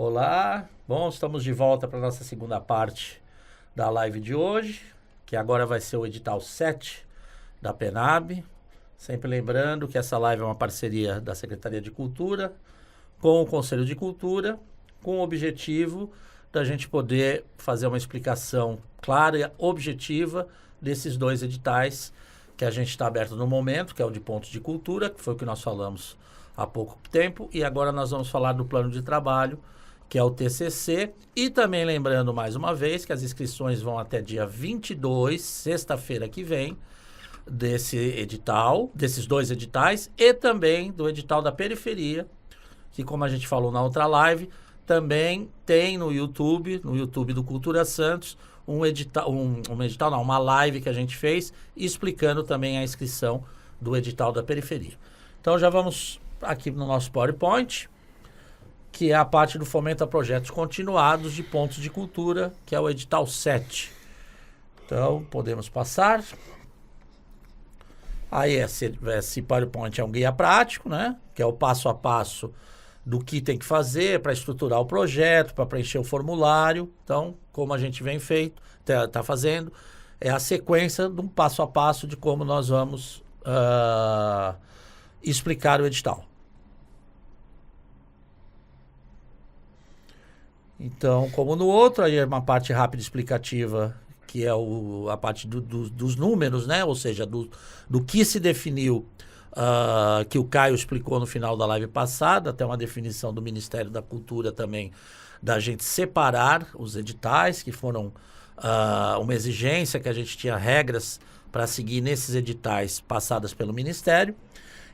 Olá, bom, estamos de volta para a nossa segunda parte da live de hoje, que agora vai ser o edital 7 da PENAB. Sempre lembrando que essa live é uma parceria da Secretaria de Cultura com o Conselho de Cultura, com o objetivo da gente poder fazer uma explicação clara e objetiva desses dois editais que a gente está aberto no momento, que é o de pontos de cultura, que foi o que nós falamos há pouco tempo, e agora nós vamos falar do plano de trabalho, que é o TCC, e também lembrando mais uma vez que as inscrições vão até dia 22, sexta-feira que vem, desse edital, desses dois editais, e também do edital da periferia, que como a gente falou na outra live, também tem no YouTube do Cultura Santos, uma live que a gente fez, explicando também a inscrição do edital da periferia. Então já vamos aqui no nosso PowerPoint, que é a parte do fomento a projetos continuados de pontos de cultura, que é o edital 7. Então, podemos passar. Aí esse PowerPoint é um guia prático, né? Que é o passo a passo do que tem que fazer para estruturar o projeto, para preencher o formulário. Então, como a gente vem tá fazendo, é a sequência de um passo a passo de como nós vamos explicar o edital. Então, como no outro, aí é uma parte rápida explicativa, que é a parte dos números, né? Ou seja, do que se definiu, que o Caio explicou no final da live passada, até uma definição do Ministério da Cultura também, da gente separar os editais, que foram uma exigência, que a gente tinha regras para seguir nesses editais passadas pelo Ministério.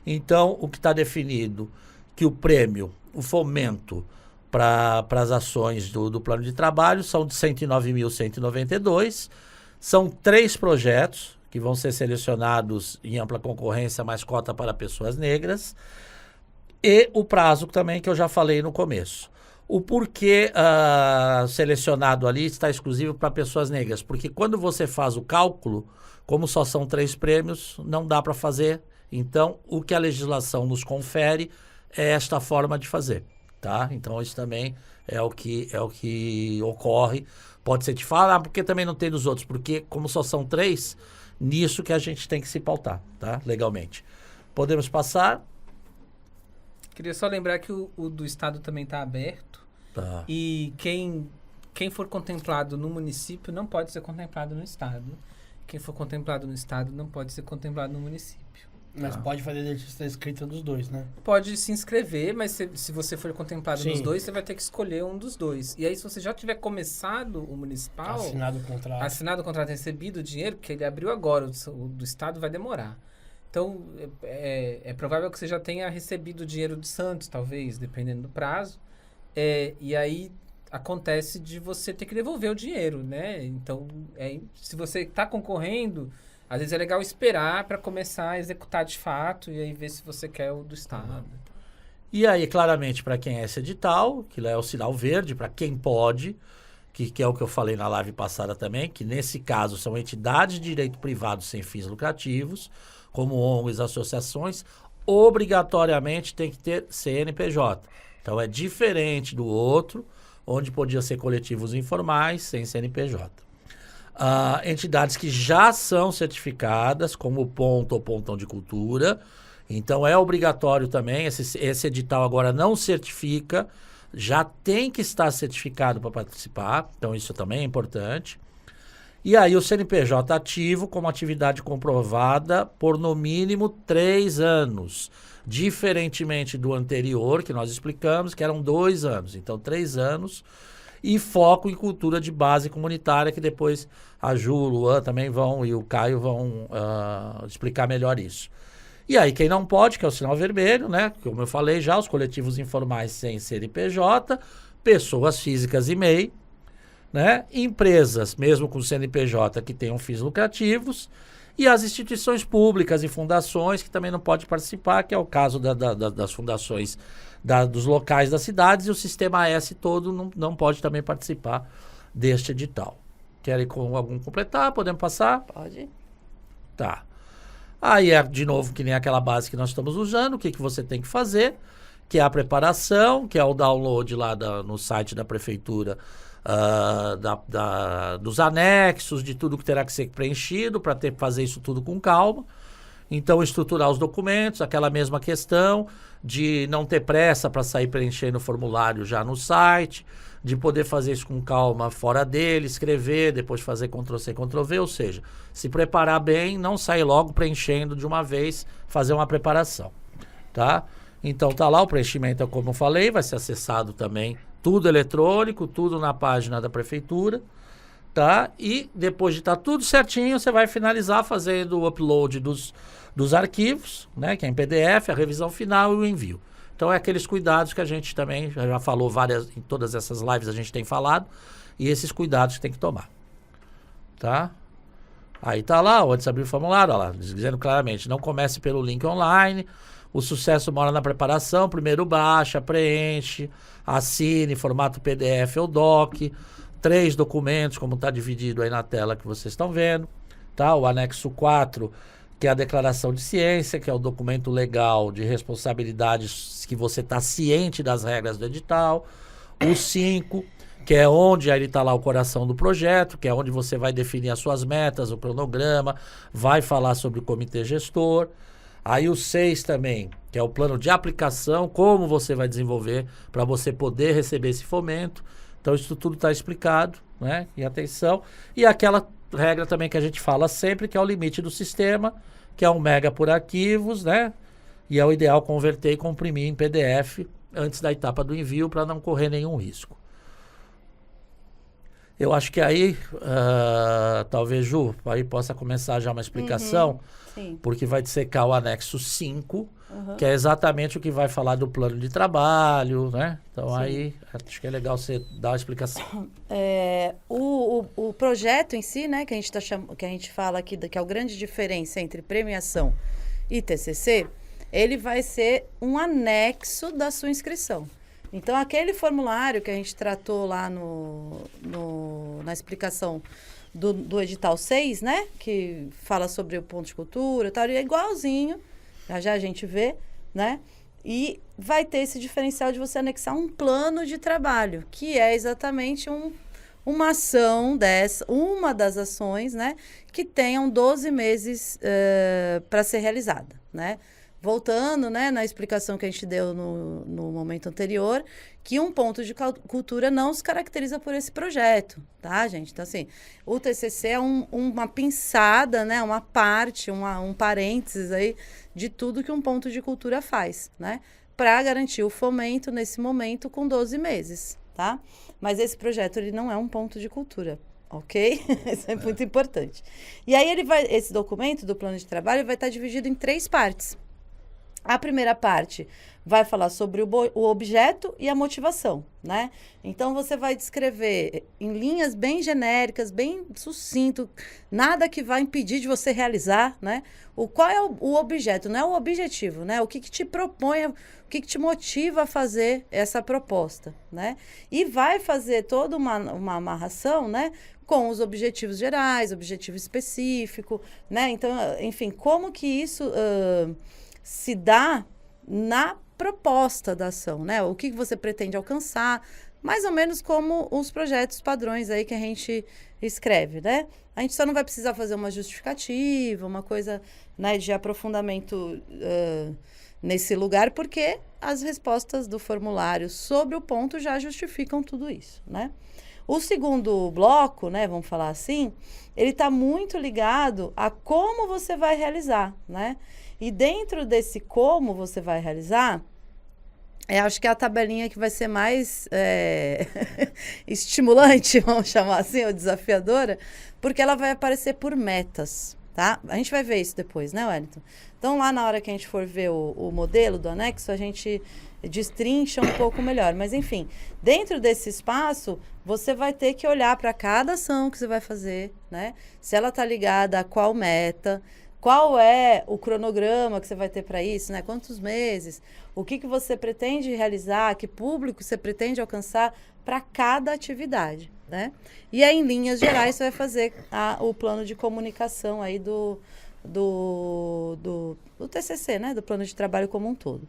Então, o que está definido, que o prêmio, o fomento para as ações do plano de trabalho são de 109.192. São 3 projetos que vão ser selecionados em ampla concorrência, mais cota para pessoas negras. E o prazo também, que eu já falei no começo. O porquê selecionado ali está exclusivo para pessoas negras? Porque quando você faz o cálculo, como só são 3 prêmios, não dá para fazer. Então, o que a legislação nos confere é esta forma de fazer. Tá? Então isso também é o que ocorre. Pode ser te falar, porque também não tem dos outros, porque como só são 3, nisso que a gente tem que se pautar, tá? Legalmente. Podemos passar? Queria só lembrar que o do estado também está aberto. Tá. E quem for contemplado no município não pode ser contemplado no estado. Quem for contemplado no estado não pode ser contemplado no município. Mas pode fazer lista escrita dos dois, né? Pode se inscrever, mas se você for contemplado Sim. nos dois, você vai ter que escolher um dos dois. E aí, se você já tiver começado o municipal... Assinado o contrato, recebido o dinheiro, porque ele abriu agora, o do estado vai demorar. Então, é provável que você já tenha recebido o dinheiro de Santos, talvez, dependendo do prazo. E aí, acontece de você ter que devolver o dinheiro, né? Então, se você está concorrendo... Às vezes é legal esperar para começar a executar de fato e aí ver se você quer o do estado. E aí, claramente, para quem é esse edital, que é o sinal verde, para quem pode, que é o que eu falei na live passada também, que nesse caso são entidades de direito privado sem fins lucrativos, como ONGs, associações, obrigatoriamente tem que ter CNPJ. Então é diferente do outro, onde podia ser coletivos informais sem CNPJ. Entidades que já são certificadas, como o Ponto ou Pontão de Cultura. Então é obrigatório também, esse edital agora não certifica, já tem que estar certificado para participar, então isso também é importante. E aí o CNPJ ativo como atividade comprovada por no mínimo 3 anos, diferentemente do anterior que nós explicamos, que eram 2 anos, então 3 anos. E foco em cultura de base comunitária, que depois a Ju, o Luan também vão e o Caio vão explicar melhor isso. E aí quem não pode, que é o sinal vermelho, né? Como eu falei já, os coletivos informais sem CNPJ, pessoas físicas e MEI, né? Empresas, mesmo com CNPJ, que tenham fins lucrativos, e as instituições públicas e fundações que também não podem participar, que é o caso das fundações dos locais das cidades, e o Sistema S todo não pode também participar deste edital. Querem algum completar? Podemos passar? Pode. Tá. Aí é de novo que nem aquela base que nós estamos usando, o que você tem que fazer. que é a preparação, que é o download lá no site da prefeitura, dos anexos, de tudo que terá que ser preenchido, para fazer isso tudo com calma. Então, estruturar os documentos, aquela mesma questão de não ter pressa para sair preenchendo o formulário já no site, de poder fazer isso com calma fora dele, escrever, depois fazer Ctrl+C, Ctrl+V, ou seja, se preparar bem, não sair logo preenchendo de uma vez, fazer uma preparação, tá? Então, tá lá o preenchimento, como eu falei, vai ser acessado também, tudo eletrônico, tudo na página da prefeitura, tá? E depois de estar tudo certinho, você vai finalizar fazendo o upload dos arquivos, né? Que é em PDF, a revisão final e o envio. Então, é aqueles cuidados que a gente também já falou em todas essas lives a gente tem falado, e esses cuidados que tem que tomar, tá? Aí tá lá, antes de abrir o formulário, ó lá, dizendo claramente, não comece pelo link online, o sucesso mora na preparação, primeiro baixa, preenche, assine, formato PDF ou DOC, 3 documentos, como está dividido aí na tela que vocês estão vendo, tá? O anexo 4, que é a declaração de ciência, que é o documento legal de responsabilidades que você está ciente das regras do edital. O 5, que é onde ele está lá o coração do projeto, que é onde você vai definir as suas metas, o cronograma, vai falar sobre o comitê gestor. Aí o 6 também, que é o plano de aplicação, como você vai desenvolver para você poder receber esse fomento. Então, isso tudo está explicado, né? E atenção. E aquela regra também que a gente fala sempre, que é o limite do sistema, que é 1 mega por arquivos, né? E é o ideal converter e comprimir em PDF antes da etapa do envio para não correr nenhum risco. Eu acho que aí, talvez, Ju, aí possa começar já uma explicação, porque vai dissecar o anexo 5, que é exatamente o que vai falar do plano de trabalho, né? Então, aí, acho que é legal você dar uma explicação. O projeto em si, né, que a gente fala aqui, que é a grande diferença entre premiação e TCC, ele vai ser um anexo da sua inscrição. Então, aquele formulário que a gente tratou lá na explicação do edital 6, né? Que fala sobre o ponto de cultura e tal, e é igualzinho, já a gente vê, né? E vai ter esse diferencial de você anexar um plano de trabalho, que é exatamente uma ação uma das ações, né? Que tenham 12 meses para ser realizada, né? Voltando, né, na explicação que a gente deu no momento anterior, que um ponto de cultura não se caracteriza por esse projeto, tá, gente? Então, assim, o TCC é uma pinçada, né, uma parte, um parênteses aí de tudo que um ponto de cultura faz, né? Para garantir o fomento nesse momento com 12 meses, tá? Mas esse projeto, ele não é um ponto de cultura, ok? Isso é muito importante. E aí, esse documento do plano de trabalho vai estar dividido em 3 partes. A primeira parte vai falar sobre o objeto e a motivação, né? Então, você vai descrever em linhas bem genéricas, bem sucinto, nada que vai impedir de você realizar, né? Qual é o objeto, não é o objetivo, né? O que te propõe, o que te motiva a fazer essa proposta, né? E vai fazer toda uma amarração, né? Com os objetivos gerais, objetivo específico, né? Então, enfim, como que isso se dá na proposta da ação, né? O que você pretende alcançar, mais ou menos como os projetos padrões aí que a gente escreve, né? A gente só não vai precisar fazer uma justificativa, uma coisa, né, de aprofundamento nesse lugar, porque as respostas do formulário sobre o ponto já justificam tudo isso, né? O segundo bloco, né, vamos falar assim, ele está muito ligado a como você vai realizar, né? E dentro desse como você vai realizar, acho que é a tabelinha que vai ser mais estimulante, vamos chamar assim, ou desafiadora, porque ela vai aparecer por metas, tá? A gente vai ver isso depois, né, Wellington? Então, lá na hora que a gente for ver o modelo do anexo, a gente destrincha um pouco melhor. Mas, enfim, dentro desse espaço, você vai ter que olhar para cada ação que você vai fazer, né? Se ela está ligada a qual meta, qual é o cronograma que você vai ter para isso, né? Quantos meses? O que você pretende realizar? Que público você pretende alcançar para cada atividade, né? E aí, em linhas gerais, você vai fazer o plano de comunicação aí do TCC, né? Do plano de trabalho como um todo.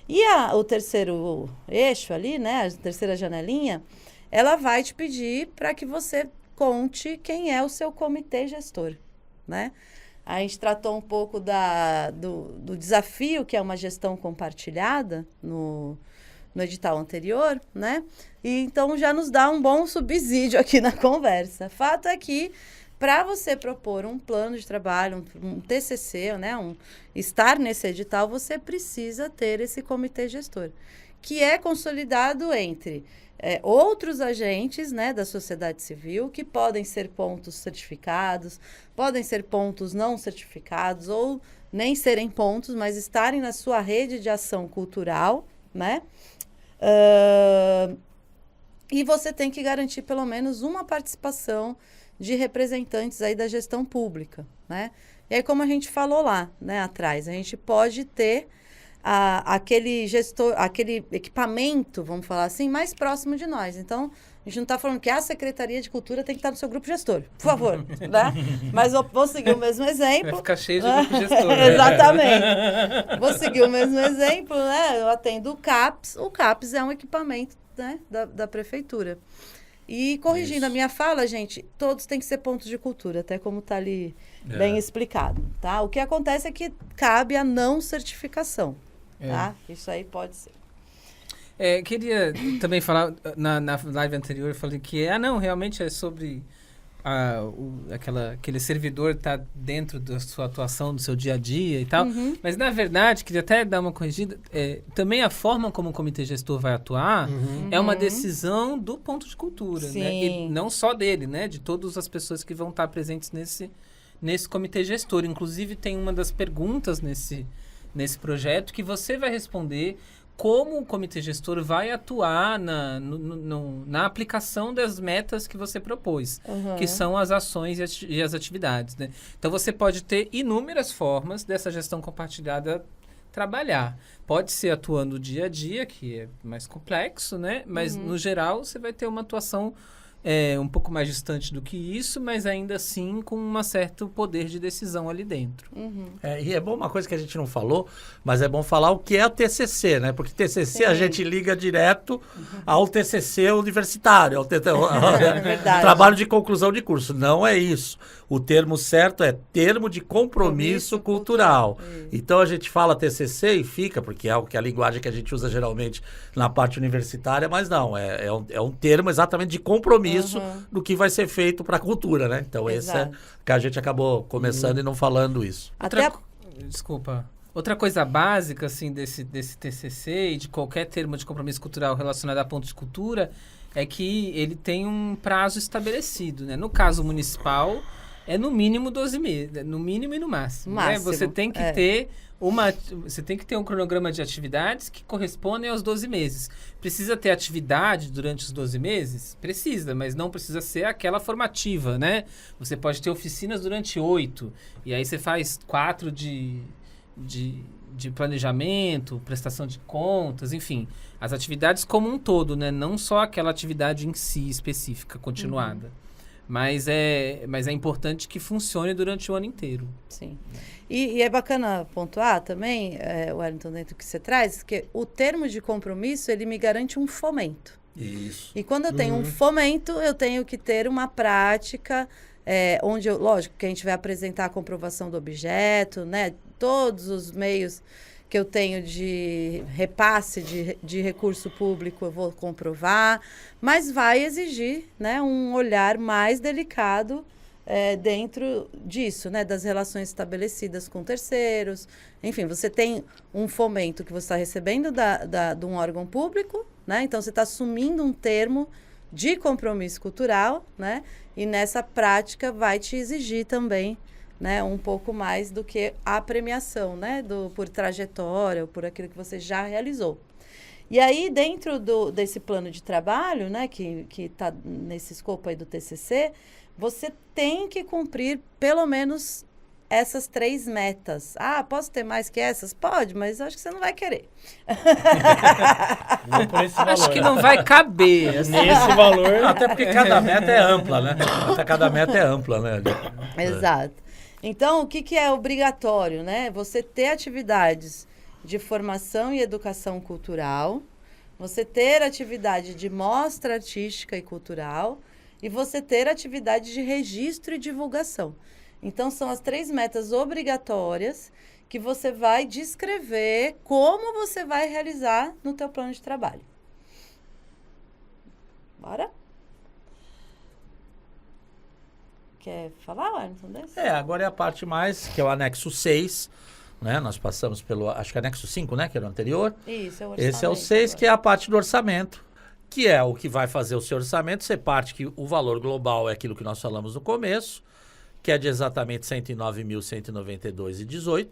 E o terceiro eixo ali, né, a terceira janelinha, ela vai te pedir para que você conte quem é o seu comitê gestor, né? A gente tratou um pouco do desafio, que é uma gestão compartilhada no edital anterior, né? E então já nos dá um bom subsídio aqui na conversa. Fato é que, para você propor um plano de trabalho, um TCC, né? Estar nesse edital, você precisa ter esse comitê gestor, que é consolidado entre outros agentes, né, da sociedade civil, que podem ser pontos certificados, podem ser pontos não certificados, ou nem serem pontos, mas estarem na sua rede de ação cultural, né? E você tem que garantir pelo menos uma participação de representantes aí da gestão pública, né? E aí, como a gente falou lá, né, atrás, a gente pode ter aquele gestor, aquele equipamento, vamos falar assim, mais próximo de nós. Então, a gente não está falando que a Secretaria de Cultura tem que estar no seu grupo gestor, por favor, né? Mas vou seguir o mesmo exemplo. Vai ficar cheio de grupo gestor. Né? Exatamente. Vou seguir o mesmo exemplo, né? Eu atendo o CAPS. O CAPS é um equipamento, né, da prefeitura. E corrigindo a minha fala, gente, todos têm que ser pontos de cultura, até como está ali bem explicado, tá? O que acontece é que cabe a não certificação, tá? Isso aí pode ser. Queria também falar, na live anterior eu falei que, realmente é sobre aquele servidor tá dentro da sua atuação, do seu dia a dia e tal, mas na verdade, queria até dar uma corrigida, também a forma como o comitê gestor vai atuar é uma decisão do ponto de cultura, né? E não só dele, né? De todas as pessoas que vão estar presentes nesse comitê gestor. Inclusive tem uma das perguntas nesse projeto que você vai responder como o comitê gestor vai atuar na aplicação das metas que você propôs, que são as ações e as atividades, né? Então, você pode ter inúmeras formas dessa gestão compartilhada trabalhar. Pode ser atuando dia a dia, que é mais complexo, né? Mas, no geral, você vai ter uma atuação um pouco mais distante do que isso, mas ainda assim com um certo poder de decisão ali dentro. E é bom uma coisa que a gente não falou, mas é bom falar o que é o TCC, né? Porque TCC a gente liga direto ao TCC universitário, ao trabalho de conclusão de curso. Não é isso. O termo certo é termo de compromisso cultural. Então a gente fala TCC e fica, porque é a linguagem que a gente usa geralmente na parte universitária, mas não, é um termo exatamente de compromisso do que vai ser feito para a cultura, né? Então esse é que a gente acabou começando e não falando isso. Desculpa. Outra coisa básica, assim, desse TCC e de qualquer termo de compromisso cultural relacionado a pontos de cultura é que ele tem um prazo estabelecido, né? No caso municipal, é no mínimo 12 meses, no mínimo e no máximo. Né? Você tem que ter você tem que ter um cronograma de atividades que correspondem aos 12 meses. Precisa ter atividade durante os 12 meses? Precisa, mas não precisa ser aquela formativa, né? Você pode ter oficinas durante 8, e aí você faz 4 de planejamento, prestação de contas, enfim. As atividades como um todo, né? Não só aquela atividade em si específica, continuada. Mas é importante que funcione durante o ano inteiro. Sim. E é bacana pontuar também, Wellington, dentro do que você traz, que o termo de compromisso, ele me garante um fomento. Isso. E quando eu tenho um fomento, eu tenho que ter uma prática onde, lógico, que a gente vai apresentar a comprovação do objeto, né? Todos os meios que eu tenho de repasse de recurso público eu vou comprovar, mas vai exigir, né, um olhar mais delicado dentro disso, né, das relações estabelecidas com terceiros. Enfim, você tem um fomento que você está recebendo de um órgão público, né, então você está assumindo um termo de compromisso cultural, né, e nessa prática vai te exigir também, né, um pouco mais do que a premiação, né, por trajetória ou por aquilo que você já realizou. E aí, dentro desse plano de trabalho, né, que está nesse escopo aí do TCC, você tem que cumprir pelo menos essas 3 metas. Ah, posso ter mais que essas? Pode, mas acho que você não vai querer. Não por esse valor. Acho que não vai caber. Nesse valor. Até porque cada meta é ampla, né? Exato. Então, o que é obrigatório, né? Você ter atividades de formação e educação cultural, você ter atividade de mostra artística e cultural e você ter atividade de registro e divulgação. Então, são as 3 metas obrigatórias que você vai descrever como você vai realizar no teu plano de trabalho. Bora? Quer falar, Wellington, desse? Agora é a parte mais, que é o anexo 6, né? Nós passamos pelo, acho que anexo 5, né? Que era o anterior. Isso, é o orçamento. Esse é o 6, que é a parte do orçamento, que é o que vai fazer o seu orçamento ser parte que o valor global é aquilo que nós falamos no começo, que é de exatamente 109.192,18.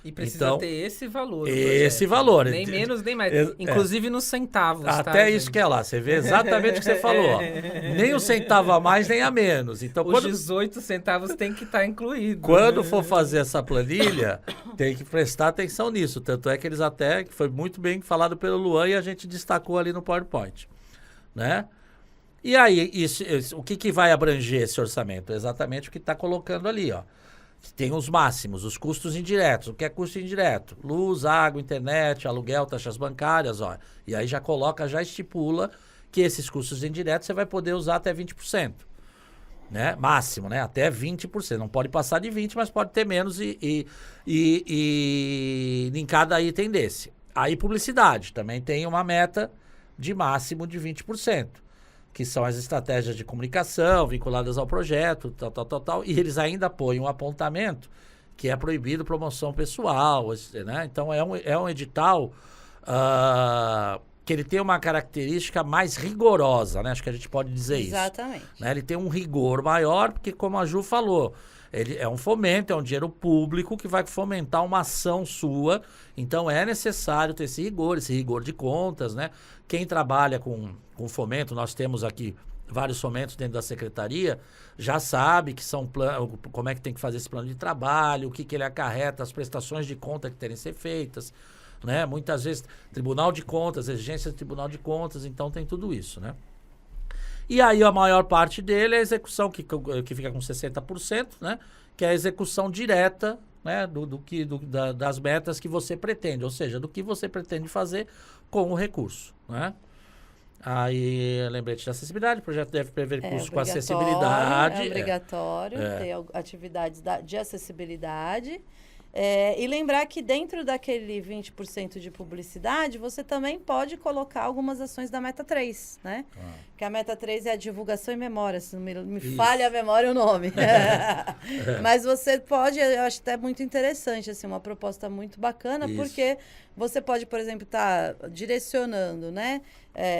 E precisa então, ter esse valor. Esse valor. Nem menos, nem mais. Inclusive nos centavos. Até isso que é lá. Você vê exatamente o que você falou. Ó. Nem um centavo a mais, nem a menos. Então, os 18 centavos tem que estar incluído. Quando for fazer essa planilha, tem que prestar atenção nisso. Tanto é que eles até, que foi muito bem falado pelo Luan e a gente destacou ali no PowerPoint. Né? E aí, o que vai abranger esse orçamento? Exatamente o que está colocando ali, ó. Tem os máximos, os custos indiretos. O que é custo indireto? Luz, água, internet, aluguel, taxas bancárias, ó. E aí já estipula que esses custos indiretos você vai poder usar até 20%. Né? Máximo, né? Até 20%. Não pode passar de 20%, mas pode ter menos e em cada item desse. Aí publicidade, também tem uma meta de máximo de 20%. Que são as estratégias de comunicação vinculadas ao projeto, tal. E eles ainda põem um apontamento que é proibido promoção pessoal, né? Então, é um edital que ele tem uma característica mais rigorosa, né? Acho que a gente pode dizer Exatamente. isso. Né? Ele tem um rigor maior, porque, como a Ju falou, ele é um fomento, é um dinheiro público que vai fomentar uma ação sua. Então, é necessário ter esse rigor de contas, né? Quem trabalha com fomento, nós temos aqui vários fomentos dentro da secretaria, já sabe que são como é que tem que fazer esse plano de trabalho, o que ele acarreta, as prestações de conta que terem que ser feitas, né? Muitas vezes, Tribunal de Contas, exigências do Tribunal de Contas, então tem tudo isso, né? E aí a maior parte dele é a execução, que fica com 60%, né? Que é a execução direta, né? Das metas que você pretende, ou seja, do que você pretende fazer com o recurso, né? Aí, lembrete de acessibilidade, o projeto deve prever cursos com acessibilidade. É obrigatório ter atividades de acessibilidade. E lembrar que dentro daquele 20% de publicidade, você também pode colocar algumas ações da meta 3, né? Que a meta 3 é a divulgação e memória, se não me falha a memória o nome. Mas você pode, eu acho até muito interessante, assim, uma proposta muito bacana, porque você pode, por exemplo, estar direcionando, né,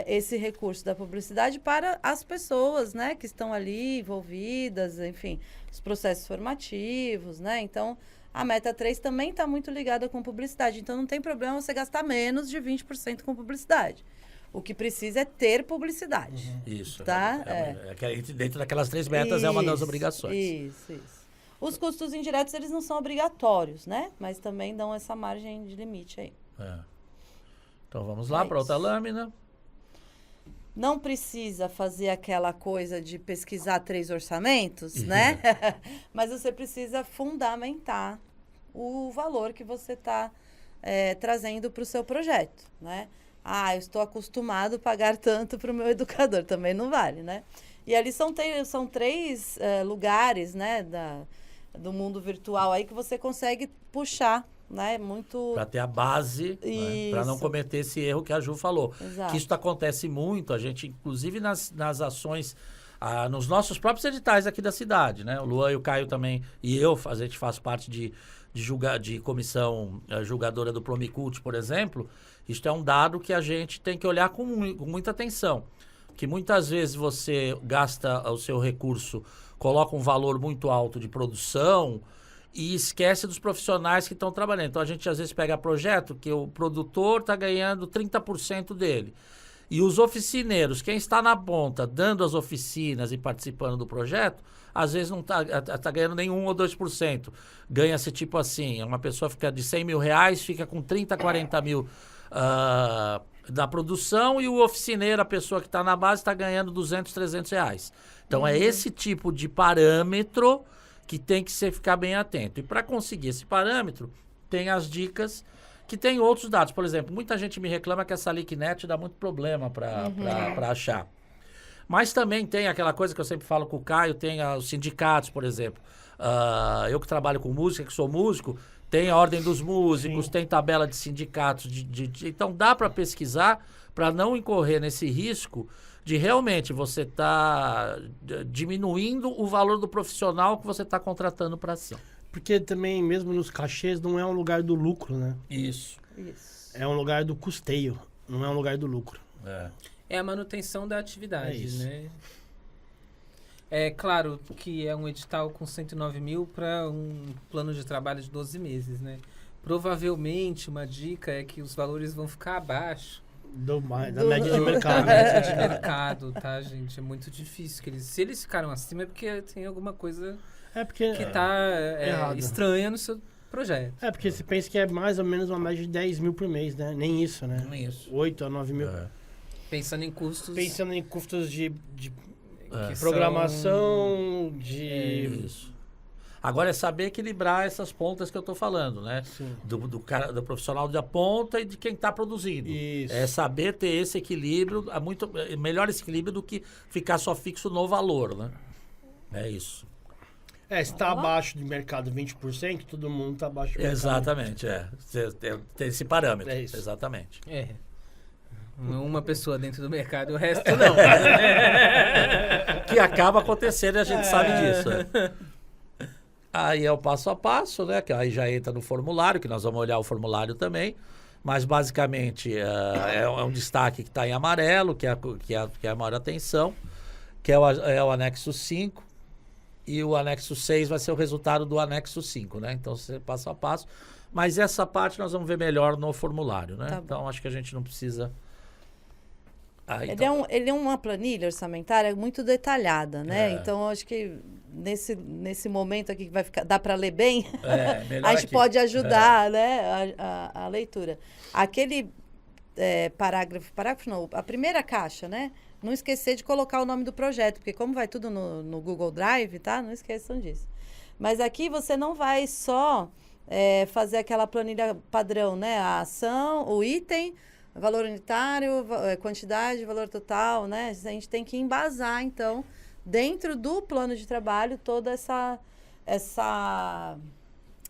esse recurso da publicidade para as pessoas, né, que estão ali envolvidas, enfim, os processos formativos, né? Então, a meta 3 também está muito ligada com publicidade. Então, não tem problema você gastar menos de 20% com publicidade. O que precisa é ter publicidade. Isso. Tá? Dentro daquelas 3 metas é uma das obrigações. Isso. Os custos indiretos, eles não são obrigatórios, né? Mas também dão essa margem de limite aí. Então, vamos lá para outra lâmina. Não precisa fazer aquela coisa de pesquisar 3 orçamentos, né? Mas você precisa fundamentar o valor que você está trazendo para o seu projeto, né? Eu estou acostumado a pagar tanto para o meu educador. Também não vale, né? E ali são 3 lugares, né, do mundo virtual aí que você consegue puxar, né? Muito... Para ter a base, né? Para não cometer esse erro que a Ju falou. Exato. Que isso acontece muito, a gente, inclusive nas ações, nos nossos próprios editais aqui da cidade, né? O Luan e o Caio também, e a gente faz parte de comissão julgadora do Promicult, por exemplo. Isto é um dado que a gente tem que olhar com muita atenção. Que muitas vezes você gasta o seu recurso, coloca um valor muito alto de produção e esquece dos profissionais que estão trabalhando. Então, a gente às vezes pega projeto que o produtor está ganhando 30% dele. E os oficineiros, quem está na ponta, dando as oficinas e participando do projeto, às vezes não está ganhando nem 1 ou 2%. Ganha-se tipo assim, uma pessoa fica de 100 mil reais, fica com 30, 40 mil da produção, e o oficineiro, a pessoa que está na base, está ganhando 200, 300 reais. Então, é esse tipo de parâmetro que tem que ficar bem atento. E para conseguir esse parâmetro, tem as dicas que tem outros dados. Por exemplo, muita gente me reclama que essa LinkNet dá muito problema para achar. Mas também tem aquela coisa que eu sempre falo com o Caio, tem os sindicatos, por exemplo. Eu que trabalho com música, que sou músico, tem a ordem dos músicos, tem tabela de sindicatos. Então dá para pesquisar para não incorrer nesse risco de realmente você estar diminuindo o valor do profissional que você está contratando para ação. Porque também, mesmo nos cachês, não é um lugar do lucro, né? Isso. É um lugar do custeio, não é um lugar do lucro. É a manutenção da atividade, isso. né? É claro que é um edital com 109 mil para um plano de trabalho de 12 meses, né? Provavelmente, uma dica é que os valores vão ficar abaixo Da média de mercado. da média de mercado, tá, gente? É muito difícil. Se eles ficaram acima é porque tem alguma coisa que tá estranha no seu projeto. É, porque você pensa que é mais ou menos uma média de 10 mil por mês, né? Nem isso, né? Nem isso. 8 a 9 mil. Pensando em custos... Pensando em custos de que programação, Isso. Agora é saber equilibrar essas pontas que eu estou falando, né? Sim. Do profissional da ponta e de quem está produzindo. Isso. É saber ter esse equilíbrio, melhor esse equilíbrio do que ficar só fixo no valor, né? É isso. Se está abaixo de mercado 20%, todo mundo está abaixo de mercado. Exatamente, tem esse parâmetro. É isso. Exatamente. Uma pessoa dentro do mercado e o resto não. Que acaba acontecendo e a gente sabe disso. Aí é o passo a passo, né? Que aí já entra no formulário, que nós vamos olhar o formulário também. Mas basicamente é um destaque que está em amarelo, que é a maior atenção, que é o anexo 5. E o anexo 6 vai ser o resultado do anexo 5, né? Então, passo a passo. Mas essa parte nós vamos ver melhor no formulário, né? Tá bom. Então, acho que a gente não precisa... Ele é uma planilha orçamentária muito detalhada, né? É. Então, acho que nesse momento aqui que vai ficar, dá para ler bem, melhor a gente aqui. pode ajudar, né? A leitura. Aquele parágrafo não, a primeira caixa, né? Não esquecer de colocar o nome do projeto, porque como vai tudo no Google Drive, tá? Não esqueçam disso. Mas aqui você não vai só fazer aquela planilha padrão, né? A ação, o item, valor unitário, quantidade, valor total, né? A gente tem que embasar, então, dentro do plano de trabalho, toda essa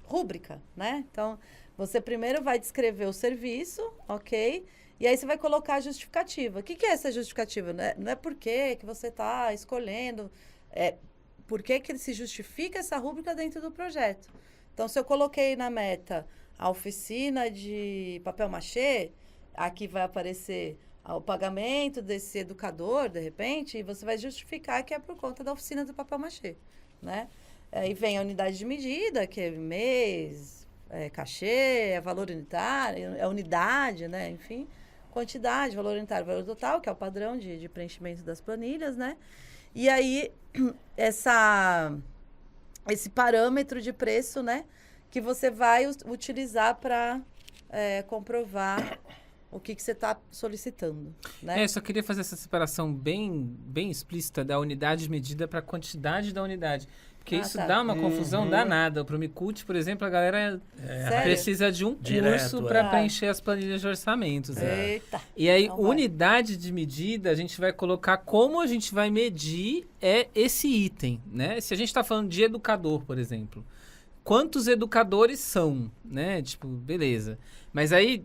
rúbrica, né? Então, você primeiro vai descrever o serviço, ok? E aí você vai colocar a justificativa. O que é essa justificativa? Não é por que você está escolhendo, por que se justifica essa rúbrica dentro do projeto. Então, se eu coloquei na meta a oficina de papel machê, aqui vai aparecer o pagamento desse educador, de repente, e você vai justificar que é por conta da oficina do papel machê, né? Aí vem a unidade de medida, que é mês, cachê, valor unitário, unidade, né? Enfim, quantidade, valor unitário, valor total, que é o padrão de preenchimento das planilhas, né? E aí, esse parâmetro de preço, né? Que você vai utilizar para comprovar o que você está solicitando, né? Só queria fazer essa separação bem explícita da unidade de medida para a quantidade da unidade. Porque isso dá uma confusão danada. Para o Micult, por exemplo, a galera precisa de um curso para preencher as planilhas de orçamentos. Né? Eita! E aí, unidade de medida, a gente vai colocar como a gente vai medir esse item, né? Se a gente está falando de educador, por exemplo, quantos educadores são, né? Tipo, beleza. Mas aí,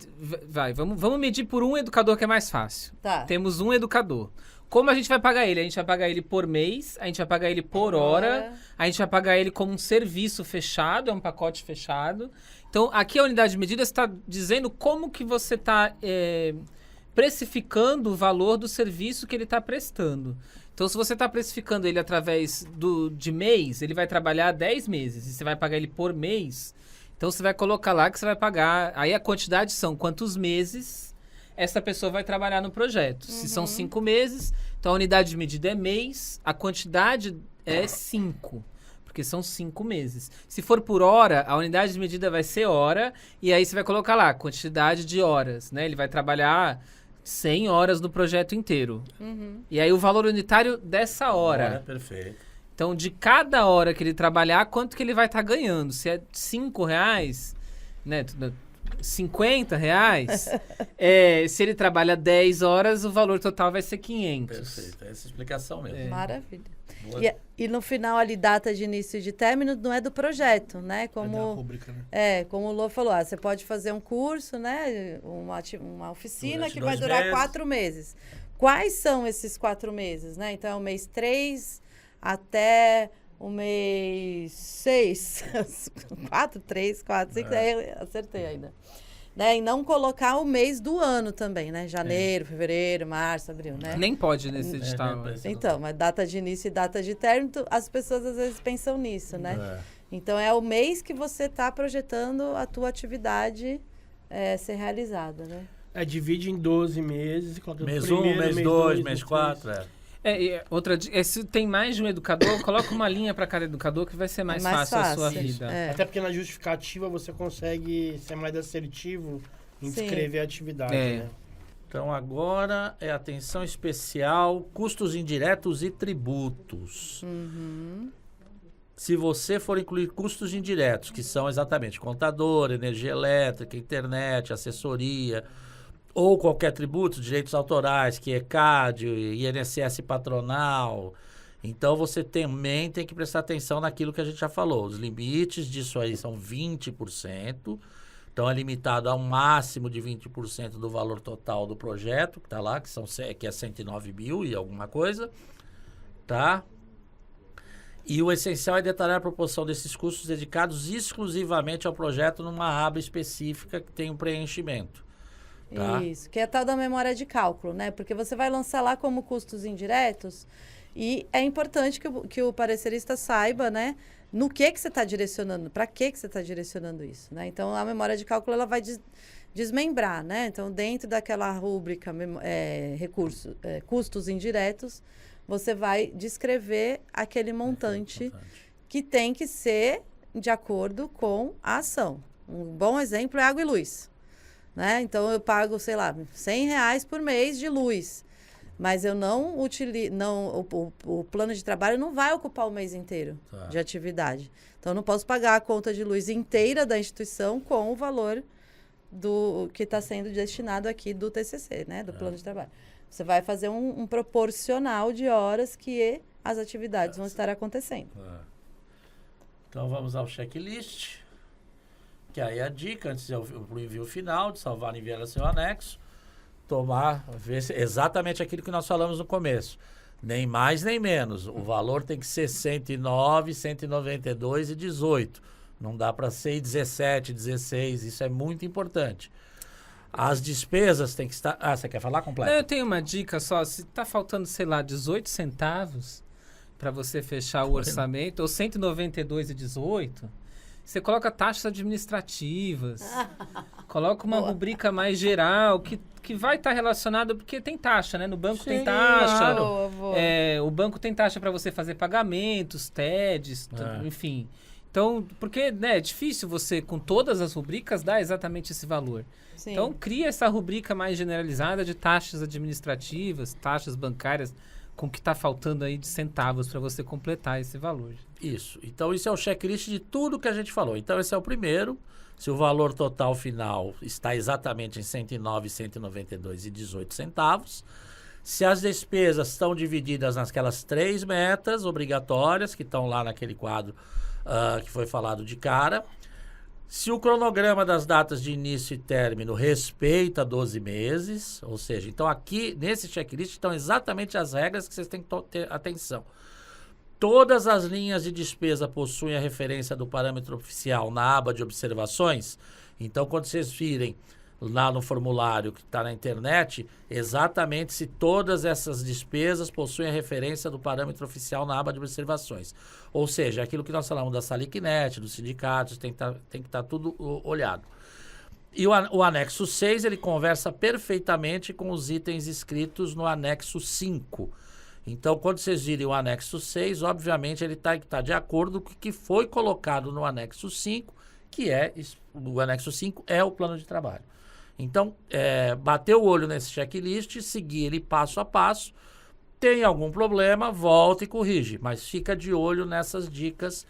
vamos medir por um educador que é mais fácil. Tá. Temos um educador. Como a gente vai pagar ele? A gente vai pagar ele por mês, a gente vai pagar ele por hora, a gente vai pagar ele como um serviço fechado, é um pacote fechado. Então, aqui a unidade de medida está dizendo como que você está precificando o valor do serviço que ele está prestando. Então, se você está precificando ele através de mês, ele vai trabalhar 10 meses e você vai pagar ele por mês. Então, você vai colocar lá que você vai pagar... Aí a quantidade são quantos meses essa pessoa vai trabalhar no projeto. Se são 5 meses, então a unidade de medida é mês, a quantidade é 5, porque são 5 meses. Se for por hora, a unidade de medida vai ser hora, e aí você vai colocar lá, quantidade de horas, né? Ele vai trabalhar 100 horas no projeto inteiro. E aí o valor unitário dessa hora. Perfeito. Então, de cada hora que ele trabalhar, quanto que ele vai estar ganhando? Se é R$5, né? R$50, se ele trabalha 10 horas, o valor total vai ser 500. Perfeito, essa explicação mesmo. Maravilha. Boa. E no final ali, data de início e de término não é do projeto, né? É da Como, rúbrica, né? como o Lô falou, você pode fazer um curso, né? Uma oficina Durante que vai 2 durar meses. 4 meses. Quais são esses 4 meses, né? Então, é o mês 3 até o mês 6. 4, 3, 4, 5, acertei ainda. Né? E não colocar o mês do ano também, né? Janeiro, fevereiro, março, abril, né? Nem pode nesse edital. Então, mas data de início e data de término, as pessoas às vezes pensam nisso, né? Então, é o mês que você está projetando a tua atividade ser realizada, né? Divide em 12 meses e coloca Mês primeiro, 1, mês 2, mês mês 4. Se tem mais de um educador, coloca uma linha para cada educador que vai ser mais fácil a sua vida. Até porque na justificativa você consegue ser mais assertivo em descrever a atividade, né? Então agora é atenção especial, custos indiretos e tributos. Se você for incluir custos indiretos, que são exatamente contador, energia elétrica, internet, assessoria, ou qualquer tributo, direitos autorais, que é CAD, INSS patronal. Então, você também tem que prestar atenção naquilo que a gente já falou. Os limites disso aí são 20%. Então, é limitado a um máximo de 20% do valor total do projeto, que está lá, que é 109 mil e alguma coisa. Tá? E o essencial é detalhar a proporção desses custos dedicados exclusivamente ao projeto numa aba específica que tem um preenchimento. Tá? Isso, que é a tal da memória de cálculo, né? Porque você vai lançar lá como custos indiretos e é importante que o parecerista saiba, né? No que você está direcionando, para que você está direcionando isso, né? Então, a memória de cálculo, ela vai desmembrar, né? Então, dentro daquela rúbrica custos indiretos, você vai descrever aquele montante que tem que ser de acordo com a ação. Um bom exemplo é água e luz. Né? Então, eu pago, sei lá, R$100 por mês de luz. Mas eu não utilizo... O plano de trabalho não vai ocupar o mês inteiro de atividade. Então, eu não posso pagar a conta de luz inteira da instituição com o valor que está sendo destinado aqui do TCC, né? Do plano de trabalho. Você vai fazer um proporcional de horas que as atividades vão estar acontecendo. Então, vamos ao checklist. Que aí é a dica, antes do envio final, de salvar e enviar ao seu anexo, ver exatamente aquilo que nós falamos no começo. Nem mais, nem menos. O valor tem que ser 109, 192 e 18. Não dá para ser 17, 16. Isso é muito importante. As despesas têm que estar... você quer falar completo? Eu tenho uma dica só. Se está faltando, sei lá, 18 centavos para você fechar o orçamento, ou 192,18... Você coloca taxas administrativas, coloca uma rubrica mais geral, que vai estar relacionada, porque tem taxa, né? No banco tem taxa, o banco tem taxa para você fazer pagamentos, TEDs, enfim. Então, porque é difícil você, com todas as rubricas, dar exatamente esse valor. Sim. Então, cria essa rubrica mais generalizada de taxas administrativas, taxas bancárias, com o que está faltando aí de centavos para você completar esse valor. Isso. Então, isso é o checklist de tudo que a gente falou. Então, esse é o primeiro. Se o valor total final está exatamente em 109, 192 e 18 centavos. Se as despesas estão divididas naquelas 3 metas obrigatórias que estão lá naquele quadro que foi falado de cara. Se o cronograma das datas de início e término respeita 12 meses, ou seja, então aqui nesse checklist estão exatamente as regras que vocês têm que ter atenção. Todas as linhas de despesa possuem a referência do parâmetro oficial na aba de observações. Então, quando vocês virem lá no formulário que está na internet, exatamente se todas essas despesas possuem a referência do parâmetro oficial na aba de observações. Ou seja, aquilo que nós falamos da Salicnet, dos sindicatos, tem que estar tudo olhado. E o anexo 6, ele conversa perfeitamente com os itens escritos no anexo 5. Então, quando vocês virem o anexo 6, obviamente ele está de acordo com o que foi colocado no anexo 5, que o anexo 5 é o plano de trabalho. Então, bater o olho nesse checklist, seguir ele passo a passo. Tem algum problema, volta e corrige. Mas fica de olho nessas dicas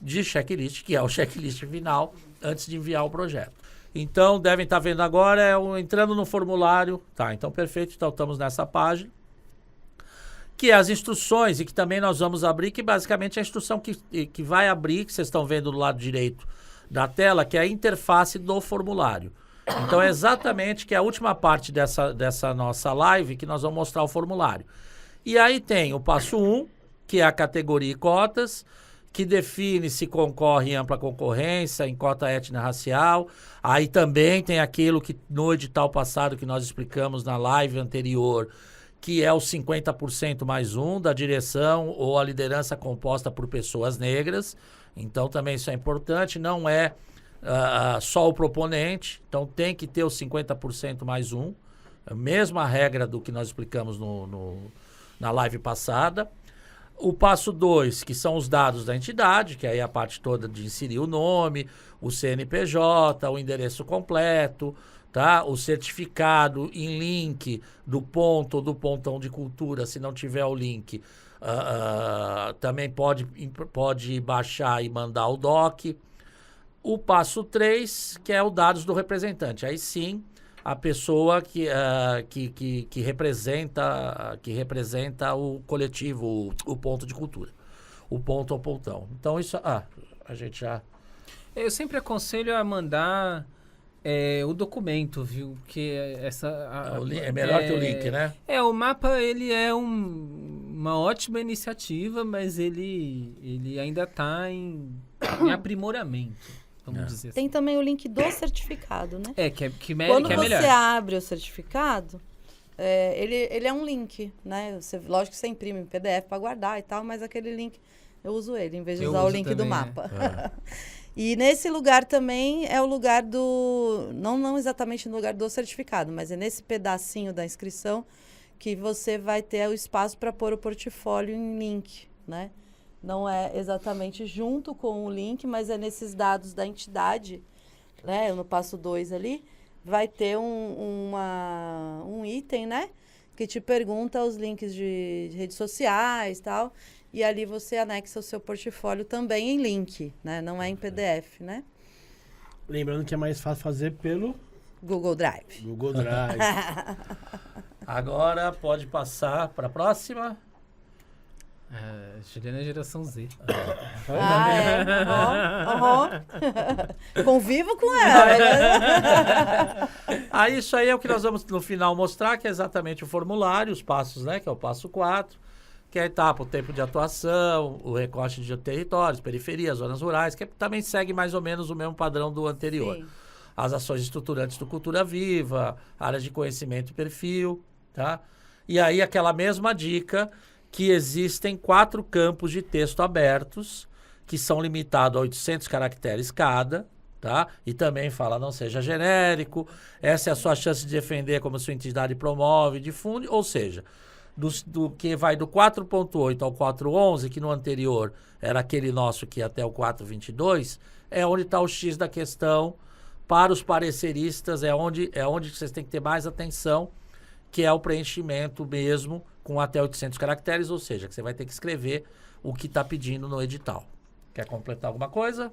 de checklist, que é o checklist final, antes de enviar o projeto. Então, devem estar vendo agora, entrando no formulário. Tá, então perfeito, então estamos nessa página. Que é as instruções, e que também nós vamos abrir, que basicamente é a instrução que vai abrir, que vocês estão vendo do lado direito da tela, que é a interface do formulário. Então, é exatamente que é a última parte dessa nossa live que nós vamos mostrar o formulário. E aí tem o passo 1, que é a categoria e cotas, que define se concorre em ampla concorrência, em cota étnico-racial. Aí também tem aquilo que no edital passado que nós explicamos na live anterior, que é o 50% mais um da direção ou a liderança composta por pessoas negras. Então também isso é importante, não é só o proponente, então tem que ter o 50% mais um, a mesma regra do que nós explicamos na live passada. O passo 2, que são os dados da entidade, que aí é a parte toda de inserir o nome, o CNPJ, o endereço completo, tá? O certificado em link do ponto ou do pontão de cultura, se não tiver o link, também pode baixar e mandar o doc. O passo 3, que é o dados do representante. Aí sim, a pessoa que representa o coletivo, o ponto de cultura. O ponto ou pontão. Então isso... a gente já... Eu sempre aconselho a mandar o documento, viu? Que é melhor que o link, né? O mapa, ele é uma ótima iniciativa, mas ele ainda está em aprimoramento. Vamos dizer assim. Tem também o link do certificado, né? Quando você melhor. abre o certificado, ele é um link, né? Lógico que você imprime em PDF para guardar e tal, mas aquele link, eu uso ele, em vez de usar o link do mapa. E nesse lugar também é o lugar não exatamente no lugar do certificado, mas é nesse pedacinho da inscrição que você vai ter o espaço para pôr o portfólio em link, né? Não é exatamente junto com o link, mas é nesses dados da entidade, né? No passo 2 ali, vai ter um item, né? Que te pergunta os links de redes sociais e tal. E ali você anexa o seu portfólio também em link, né? Não é em PDF, né? Lembrando que é mais fácil fazer pelo Google Drive. Google Drive. Agora pode passar para a próxima. Juliana é geração Z. Convivo com ela. Isso aí é o que nós vamos no final mostrar, que é exatamente o formulário, os passos, né? Que é o passo 4, que é a etapa, o tempo de atuação, o recorte de territórios, periferias, zonas rurais, que também segue mais ou menos o mesmo padrão do anterior. Sim. As ações estruturantes do Cultura Viva, áreas de conhecimento e perfil, tá? E aí aquela mesma dica que existem 4 campos de texto abertos, que são limitados a 800 caracteres cada, tá? E também fala, não seja genérico, essa é a sua chance de defender como sua entidade promove, difunde, ou seja, do que vai do 4.8 ao 4.11, que no anterior era aquele nosso que ia até o 4.22, é onde está o X da questão. Para os pareceristas, é onde vocês têm que ter mais atenção, que é o preenchimento mesmo, com até 800 caracteres, ou seja, que você vai ter que escrever o que está pedindo no edital. Quer completar alguma coisa?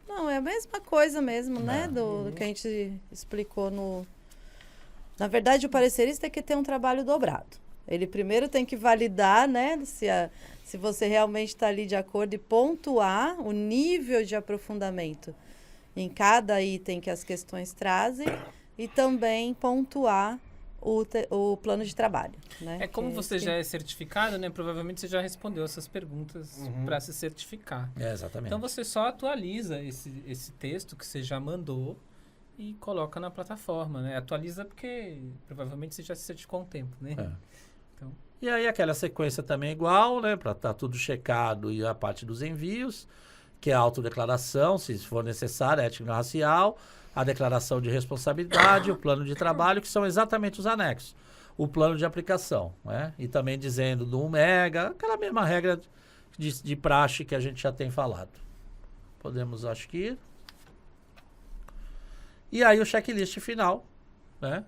Não, é a mesma coisa mesmo, né? Do que a gente explicou no... Na verdade, o parecerista tem que ter um trabalho dobrado. Ele primeiro tem que validar, né? Se você realmente está ali de acordo e pontuar o nível de aprofundamento em cada item que as questões trazem e também pontuar o plano de trabalho, né? Como você já é certificado, né? Provavelmente você já respondeu essas perguntas para se certificar. Exatamente. Então você só atualiza esse texto que você já mandou e coloca na plataforma, né? Atualiza porque provavelmente você já se certificou há um tempo, né? Então... E aí aquela sequência também igual, né? Para estar tudo checado e a parte dos envios, que é a autodeclaração, se for necessário, étnico-racial, a declaração de responsabilidade, o plano de trabalho, que são exatamente os anexos. O plano de aplicação, né? E também dizendo do 1 mega, aquela mesma regra de praxe que a gente já tem falado. Podemos, acho que ir. E aí o checklist final, né?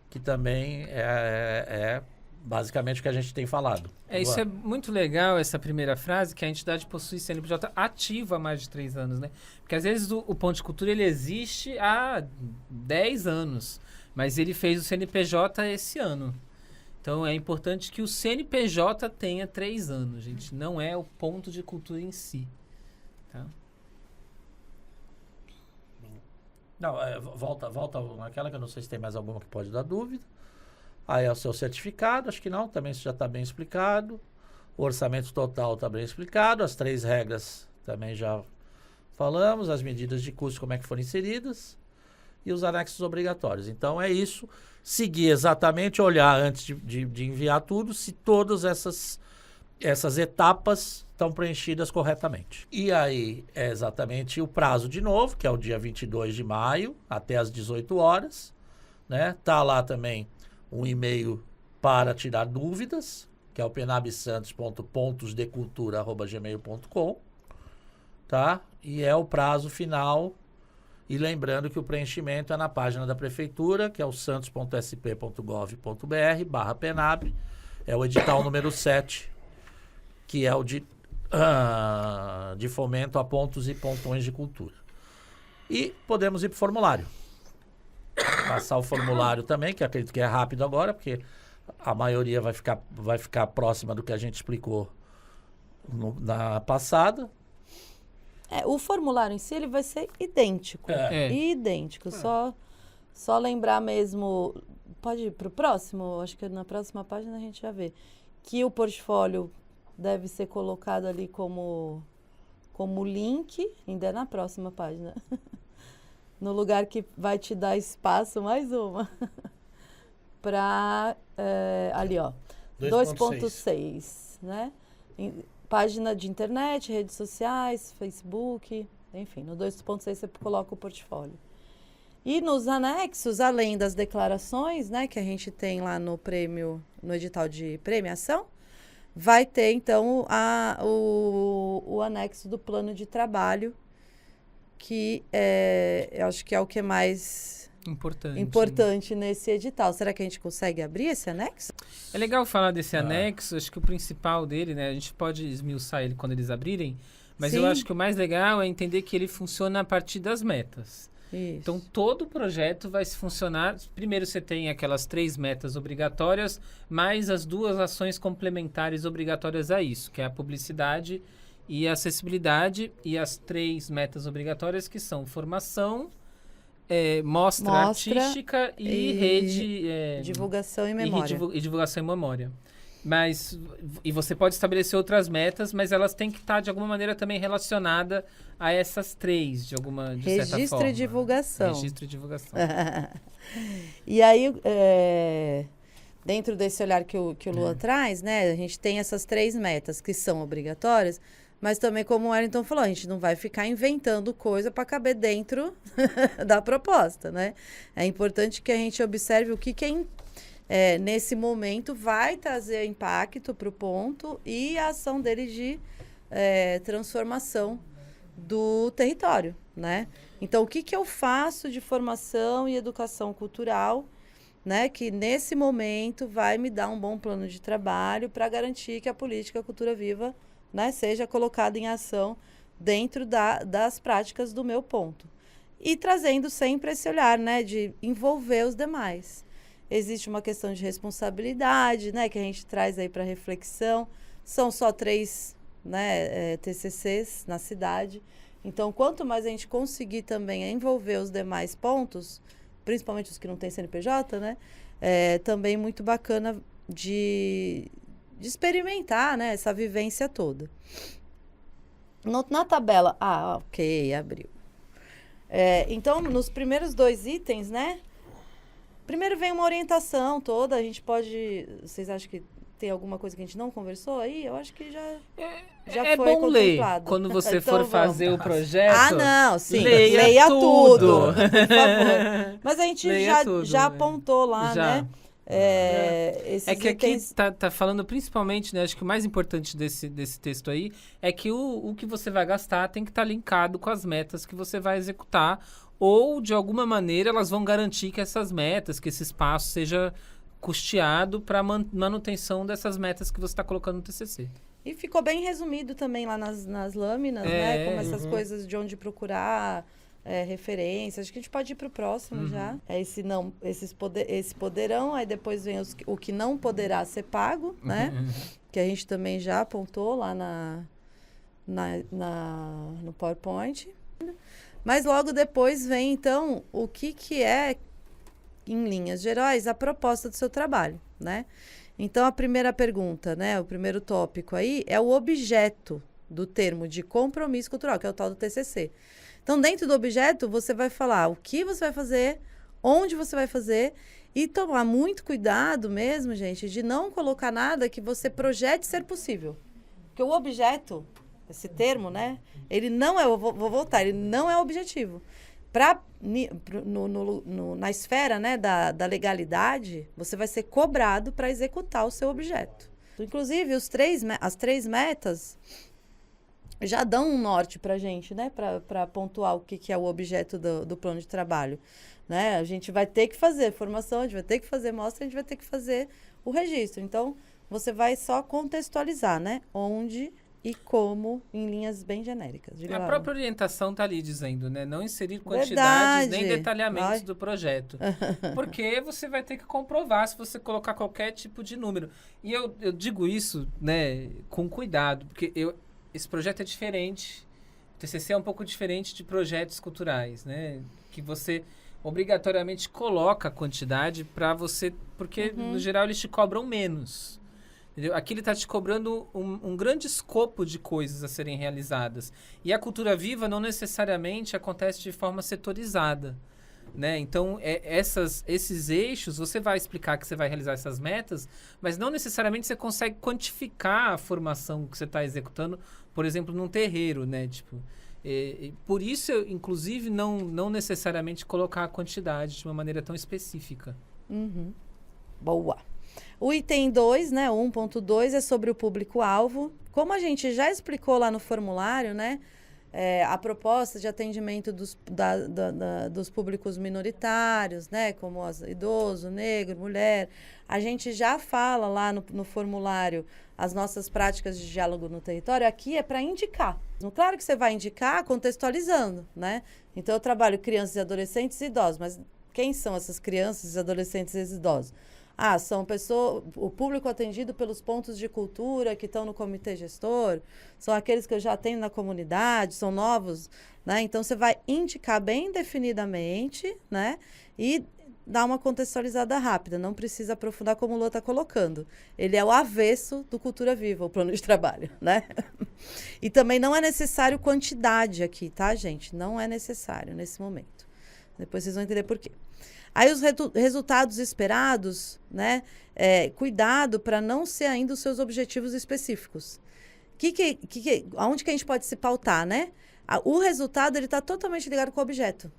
Que também é basicamente o que a gente tem falado. Isso é muito legal, essa primeira frase, que a entidade possui CNPJ ativa há mais de 3 anos, né? Porque às vezes o Ponto de Cultura ele existe há 10 anos, mas ele fez o CNPJ esse ano. Então é importante que o CNPJ tenha 3 anos, gente. Não é o Ponto de Cultura em si. Tá? Não, volta naquela que eu não sei se tem mais alguma que pode dar dúvida. Aí é o seu certificado, acho que não, também isso já está bem explicado. O orçamento total está bem explicado, as 3 regras também já falamos, as medidas de custo, como é que foram inseridas, e os anexos obrigatórios. Então é isso, seguir exatamente, olhar antes de enviar tudo, se todas essas etapas estão preenchidas corretamente. E aí é exatamente o prazo de novo, que é o dia 22 de maio, até às 18 horas, né? Tá lá também um e-mail para tirar dúvidas, que é o penabsantos.pontosdecultura@gmail.com, tá? E é o prazo final. E lembrando que o preenchimento é na página da prefeitura, que é o santos.sp.gov.br/penab. É o edital número 7, que é o de fomento a pontos e pontões de cultura. E podemos ir para o formulário. Passar o formulário também, que acredito que é rápido agora, porque a maioria vai ficar próxima do que a gente explicou na passada. O formulário em si ele vai ser idêntico. Idêntico. Só lembrar mesmo. Pode ir para o próximo? Acho que na próxima página a gente já vê. Que o portfólio deve ser colocado ali como link, ainda é na próxima página. No lugar que vai te dar espaço, mais uma. Para ali, ó. 2.6, né? Página de internet, redes sociais, Facebook, enfim, no 2.6 você coloca o portfólio. E nos anexos, além das declarações, né, que a gente tem lá no edital de premiação, vai ter, então, o anexo do plano de trabalho, que eu acho que é o que é mais importante nesse edital. Será que a gente consegue abrir esse anexo? É legal falar desse anexo, acho que o principal dele, né, a gente pode esmiuçar ele quando eles abrirem, mas eu acho que o mais legal é entender que ele funciona a partir das metas. Isso. Então, todo o projeto vai funcionar. Primeiro, você tem aquelas 3 metas obrigatórias, mais as 2 ações complementares obrigatórias a isso, que é a publicidade e a acessibilidade, e as 3 metas obrigatórias, que são formação, mostra artística e rede... divulgação e memória. E divulgação e memória. E você pode estabelecer outras metas, mas elas têm que estar, de alguma maneira, também relacionadas a essas 3, de certa forma. Registro e divulgação. Registro e divulgação. E aí, dentro desse olhar que o Lua traz, né, a gente tem essas 3 metas que são obrigatórias, mas também, como o Wellington falou, a gente não vai ficar inventando coisa para caber dentro da proposta, né? É importante que a gente observe o que nesse momento vai trazer impacto para o ponto e a ação dele de transformação do território, né? Então, o que eu faço de formação e educação cultural, né, que nesse momento vai me dar um bom plano de trabalho para garantir que a política Cultura Viva, né, seja colocada em ação dentro das práticas do meu ponto. E trazendo sempre esse olhar, né, de envolver os demais. Existe uma questão de responsabilidade, né, que a gente traz aí para reflexão. São só 3, né, TCCs na cidade. Então, quanto mais a gente conseguir também envolver os demais pontos, principalmente os que não têm CNPJ, né, também muito bacana de experimentar, né, essa vivência toda. Na tabela... ok, abriu. Então, nos primeiros 2 itens, né, primeiro vem uma orientação toda, a gente pode... Vocês acham que tem alguma coisa que a gente não conversou aí? Eu acho que já foi bom ler. contemplado. Quando você Então, for fazer o projeto... não, sim. Leia tudo. Por favor. Mas a gente já apontou lá, já. né? Esses que itens... aqui tá falando principalmente, né? Acho que o mais importante desse texto aí é que o que você vai gastar tem que estar linkado com as metas que você vai executar, ou de alguma maneira elas vão garantir que essas metas, que esse espaço seja custeado para manutenção dessas metas que você está colocando no TCC. E ficou bem resumido também lá nas lâminas, né? Como essas coisas de onde procurar, referências. Acho que a gente pode ir para o próximo já. Esse poderão, aí depois vem o que não poderá ser pago, né? Que a gente também já apontou lá no PowerPoint. Mas logo depois vem, então, o que é, em linhas gerais, a proposta do seu trabalho, né? Então, a primeira pergunta, né? O primeiro tópico aí é o objeto do termo de compromisso cultural, que é o tal do TCC. Então, dentro do objeto, você vai falar o que você vai fazer, onde você vai fazer e tomar muito cuidado mesmo, gente, de não colocar nada que você projete ser possível. Porque o objeto, esse termo, né? Ele não é, vou voltar, ele não é objetivo. Na esfera, né, da legalidade, você vai ser cobrado para executar o seu objeto. Inclusive, as 3 metas já dão um norte para a gente, né, para pontuar o que é o objeto do plano de trabalho. Né? A gente vai ter que fazer formação, a gente vai ter que fazer mostra, a gente vai ter que fazer o registro. Então, você vai só contextualizar, né, onde e como, em linhas bem genéricas. A própria orientação está ali dizendo, né? Não inserir quantidades nem detalhamentos do projeto. Porque você vai ter que comprovar se você colocar qualquer tipo de número. E eu digo isso, né, com cuidado, porque esse projeto é diferente. O TCC é um pouco diferente de projetos culturais, né? Que você obrigatoriamente coloca a quantidade para você... Porque, no geral, eles te cobram menos. Entendeu? Aqui ele está te cobrando um grande escopo de coisas a serem realizadas. E a cultura viva não necessariamente acontece de forma setorizada. Né? Então, esses eixos, você vai explicar que você vai realizar essas metas, mas não necessariamente você consegue quantificar a formação que você está executando, por exemplo, num terreiro. Né? Tipo, por isso, inclusive, não necessariamente colocar a quantidade de uma maneira tão específica. Boa. O item 2, né, 1.2, é sobre o público-alvo. Como a gente já explicou lá no formulário, né, a proposta de atendimento dos públicos minoritários, né, como idoso, negro, mulher, a gente já fala lá no formulário as nossas práticas de diálogo no território. Aqui é para indicar. Claro que você vai indicar contextualizando, né? Então, eu trabalho crianças e adolescentes e idosos, mas quem são essas crianças, adolescentes e idosos? São o público atendido pelos pontos de cultura que estão no comitê gestor, são aqueles que eu já tenho na comunidade, são novos, né? Então, você vai indicar bem definidamente, né? E dar uma contextualizada rápida, não precisa aprofundar como o Lô está colocando. Ele é o avesso do Cultura Viva, o plano de trabalho, né? E também não é necessário quantidade aqui, tá, gente? Não é necessário nesse momento. Depois vocês vão entender por quê. Aí os resultados esperados, né? Cuidado para não ser ainda os seus objetivos específicos. Aonde que a gente pode se pautar, né? O resultado ele está totalmente ligado com o objeto.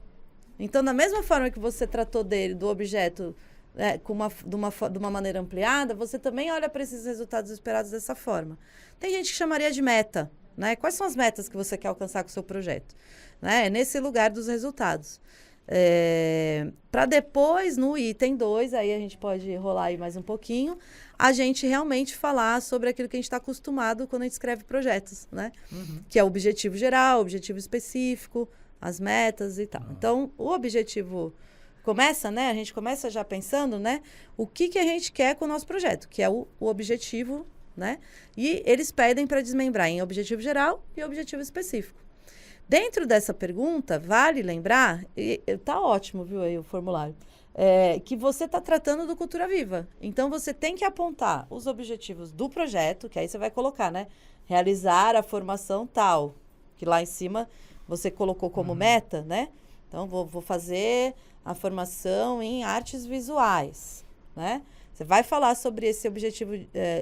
Então, da mesma forma que você tratou do objeto de uma maneira ampliada, você também olha para esses resultados esperados dessa forma. Tem gente que chamaria de meta, né? Quais são as metas que você quer alcançar com o seu projeto? Né? Nesse lugar dos resultados. Para depois, no item 2, aí a gente pode rolar aí mais um pouquinho, a gente realmente falar sobre aquilo que a gente está acostumado quando a gente escreve projetos, né? Que é o objetivo geral, o objetivo específico, as metas e tal. Então, o objetivo começa, né? A gente começa já pensando, né? O que a gente quer com o nosso projeto, que é o objetivo, né? E eles pedem para desmembrar em objetivo geral e objetivo específico. Dentro dessa pergunta, vale lembrar, e tá ótimo, viu, aí o formulário, que você está tratando do Cultura Viva. Então, você tem que apontar os objetivos do projeto, que aí você vai colocar, né? Realizar a formação tal, que lá em cima você colocou como meta, né? Então, vou fazer a formação em artes visuais, né? Você vai falar sobre esse objetivo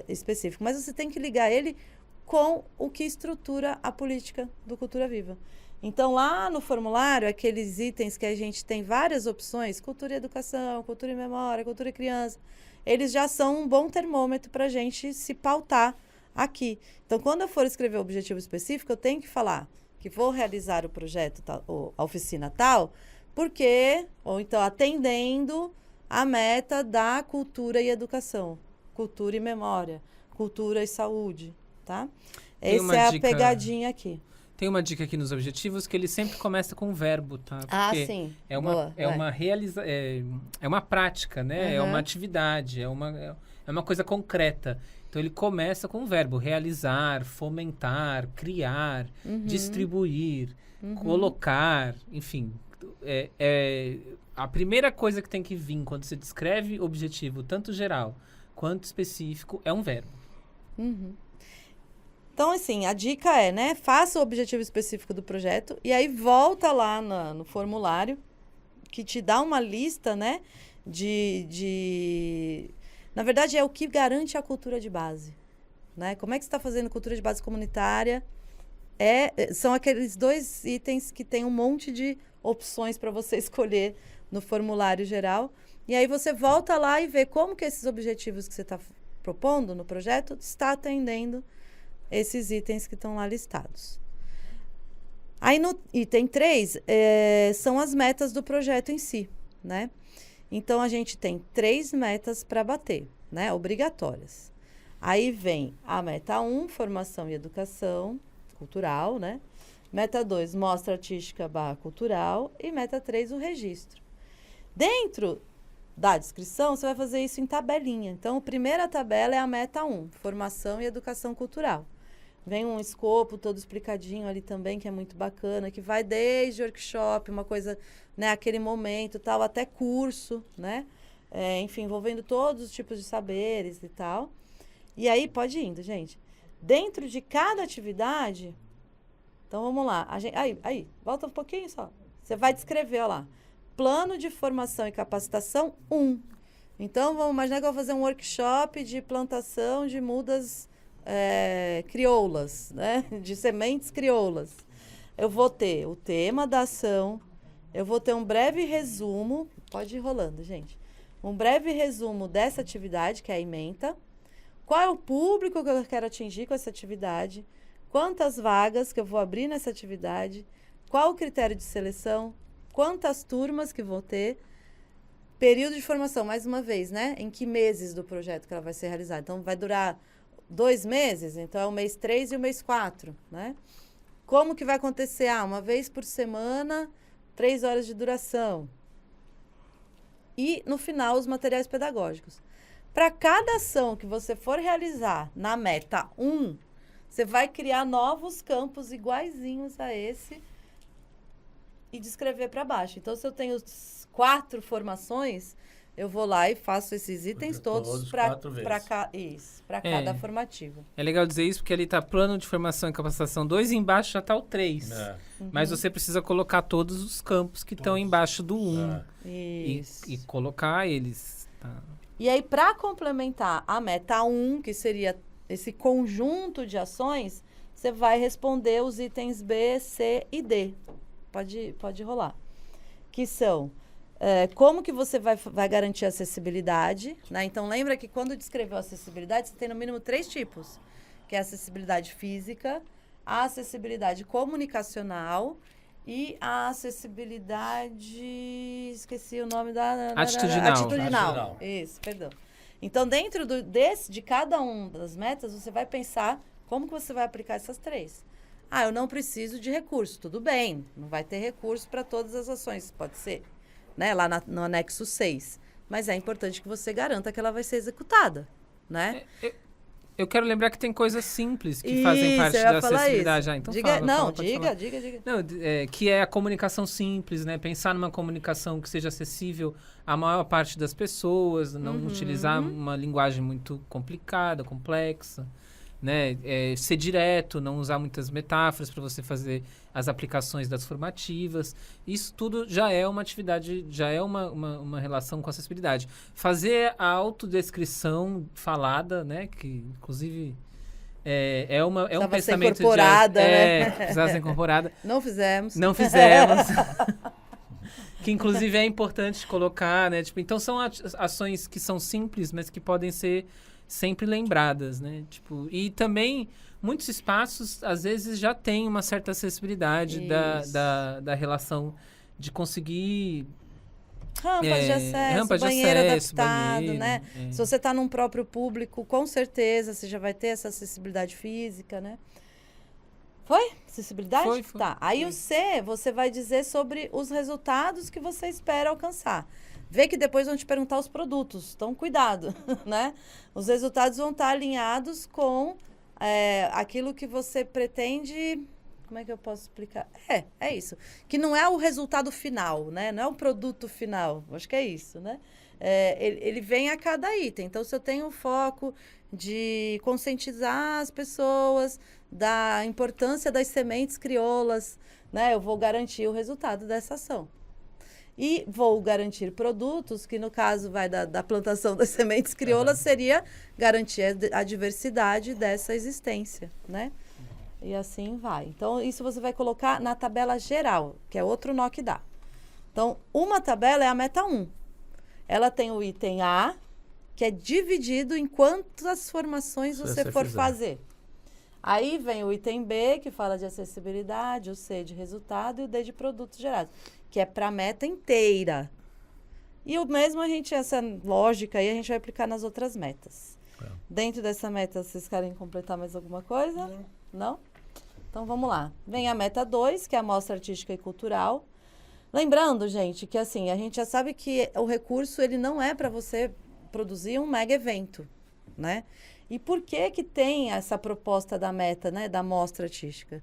específico, mas você tem que ligar ele com o que estrutura a política do Cultura Viva. Então, lá no formulário, aqueles itens que a gente tem várias opções, cultura e educação, cultura e memória, cultura e criança, eles já são um bom termômetro para a gente se pautar aqui. Então, quando eu for escrever o objetivo específico, eu tenho que falar que vou realizar o projeto, tal, ou a oficina tal, porque, ou então atendendo a meta da cultura e educação. Cultura e memória. Cultura e saúde, tá? Essa é a pegadinha aqui. Tem uma dica aqui nos objetivos que ele sempre começa com um verbo, tá? Porque sim. É uma, é uma prática, né? É uma atividade, é uma coisa concreta. Então, ele começa com um verbo. Realizar, fomentar, criar, distribuir, colocar, enfim. A primeira coisa que tem que vir quando você descreve objetivo, tanto geral quanto específico, é um verbo. Então, assim, a dica é, né? Faça o objetivo específico do projeto e aí volta lá no formulário que te dá uma lista, né? Na verdade, é o que garante a cultura de base, né? Como é que você está fazendo cultura de base comunitária? São aqueles 2 itens que tem um monte de opções para você escolher no formulário geral. E aí você volta lá e vê como que esses objetivos que você está propondo no projeto está atendendo esses itens que estão lá listados. Aí no item 3, são as metas do projeto em si, né? Então, a gente tem 3 metas para bater, né? Obrigatórias. Aí vem a meta 1, formação e educação cultural, né? Meta 2, mostra artística / cultural. E meta 3, o registro. Dentro da descrição, você vai fazer isso em tabelinha. Então, a primeira tabela é a meta 1, formação e educação cultural. Vem um escopo todo explicadinho ali também, que é muito bacana, que vai desde workshop, uma coisa, né, aquele momento, tal, até curso, né? Enfim, envolvendo todos os tipos de saberes e tal. E aí, pode ir indo, gente. Dentro de cada atividade, então vamos lá. Aí, volta um pouquinho só. Você vai descrever, ó lá. Plano de formação e capacitação 1. Então, vamos imaginar que eu vou fazer um workshop de plantação de mudas crioulas, né? De sementes crioulas. Eu vou ter o tema da ação, eu vou ter um breve resumo, pode ir rolando, gente. Um breve resumo dessa atividade, que é a ementa. Qual é o público que eu quero atingir com essa atividade? Quantas vagas que eu vou abrir nessa atividade? Qual o critério de seleção? Quantas turmas que vou ter? Período de formação, mais uma vez, né? Em que meses do projeto que ela vai ser realizada? Então, vai durar 2 meses? Então, é o mês 3 e o mês 4, né? Como que vai acontecer? Uma vez por semana, 3 horas de duração. E, no final, os materiais pedagógicos. Para cada ação que você for realizar na meta 1, você vai criar novos campos iguaizinhos a esse e descrever para baixo. Então, se eu tenho 4 formações, eu vou lá e faço esses itens todos para cada formativo. É legal dizer isso, porque ali está plano de formação e capacitação 2 e embaixo já está o 3. Mas você precisa colocar todos os campos que estão embaixo do 1. E colocar eles. Tá. E aí, para complementar a meta 1, que seria esse conjunto de ações, você vai responder os itens B, C e D. Pode rolar. Que são, como que você vai garantir a acessibilidade, né? Então, lembra que quando descreveu a acessibilidade, você tem no mínimo 3 tipos. Que é a acessibilidade física, a acessibilidade comunicacional e a acessibilidade... Esqueci o nome da... Atitudinal. Isso, perdão. Então, dentro de cada uma das metas, você vai pensar como que você vai aplicar essas 3. Eu não preciso de recurso. Tudo bem, não vai ter recurso para todas as ações, pode ser, né? Lá no anexo 6. Mas é importante que você garanta que ela vai ser executada, né? Eu quero lembrar que tem coisas simples que fazem parte da acessibilidade. Então diga. Não, diga. Não, que é a comunicação simples, né? Pensar numa comunicação que seja acessível à maior parte das pessoas, não utilizar uma linguagem muito complicada, complexa, né? Ser direto, não usar muitas metáforas para você fazer as aplicações das formativas. Isso tudo já é uma atividade, já é uma relação com acessibilidade. Fazer a autodescrição falada, né? Que, inclusive, é um pensamento ser incorporada, né? Precisava ser incorporada. Não fizemos. Que, inclusive, é importante colocar, né? Tipo, então, são ações que são simples, mas que podem ser sempre lembradas, né? Tipo, e também muitos espaços às vezes já tem uma certa acessibilidade da relação de conseguir Rampas de acesso, rampas de banheiro acesso, adaptado, banheiro, né? Se você está num próprio público, com certeza você já vai ter essa acessibilidade física, né? Foi? Acessibilidade? Foi. Tá. Aí o C, você vai dizer sobre os resultados que você espera alcançar. Vê que depois vão te perguntar os produtos, então cuidado, né? Os resultados vão estar alinhados com aquilo que você pretende... Como é que eu posso explicar? É isso. Que não é o resultado final, né? Não é o produto final. Acho que é isso, né? Ele vem a cada item. Então, se eu tenho o foco de conscientizar as pessoas da importância das sementes crioulas, né? Eu vou garantir o resultado dessa ação. E vou garantir produtos, que no caso vai da plantação das sementes crioulas, seria garantir a diversidade dessa existência, né? E assim vai. Então, isso você vai colocar na tabela geral, que é outro nó que dá. Então, uma tabela é a meta 1. Ela tem o item A, que é dividido em quantas formações você for fazer. Aí vem o item B, que fala de acessibilidade, o C de resultado e o D de produtos gerados, que é para a meta inteira. E o mesmo essa lógica aí a gente vai aplicar nas outras metas. Dentro dessa meta, vocês querem completar mais alguma coisa? Não? Então, vamos lá. Vem a meta 2, que é a mostra artística e cultural. Lembrando, gente, que assim, a gente já sabe que o recurso, ele não é para você produzir um mega evento, né? E por que tem essa proposta da meta, né, da mostra artística?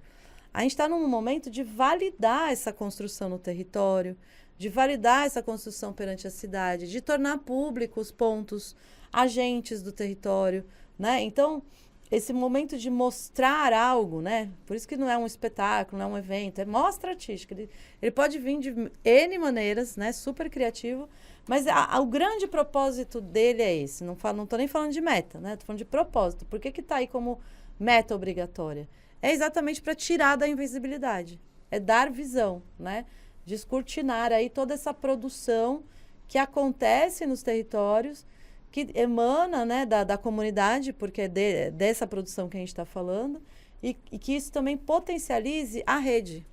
A gente está num momento de validar essa construção no território, de validar essa construção perante a cidade, de tornar público os pontos, agentes do território, né? Então, esse momento de mostrar algo, né? Por isso que não é um espetáculo, não é um evento, é mostra artística. Ele pode vir de N maneiras, né? Super criativo, mas o grande propósito dele é esse. Não tô nem falando de meta, né? Tô falando de propósito. Por que tá aí como meta obrigatória? É exatamente para tirar da invisibilidade. É dar visão, né? Descortinar aí toda essa produção que acontece nos territórios, que emana, né, da comunidade, porque é dessa produção que a gente está falando, e que isso também potencialize a rede,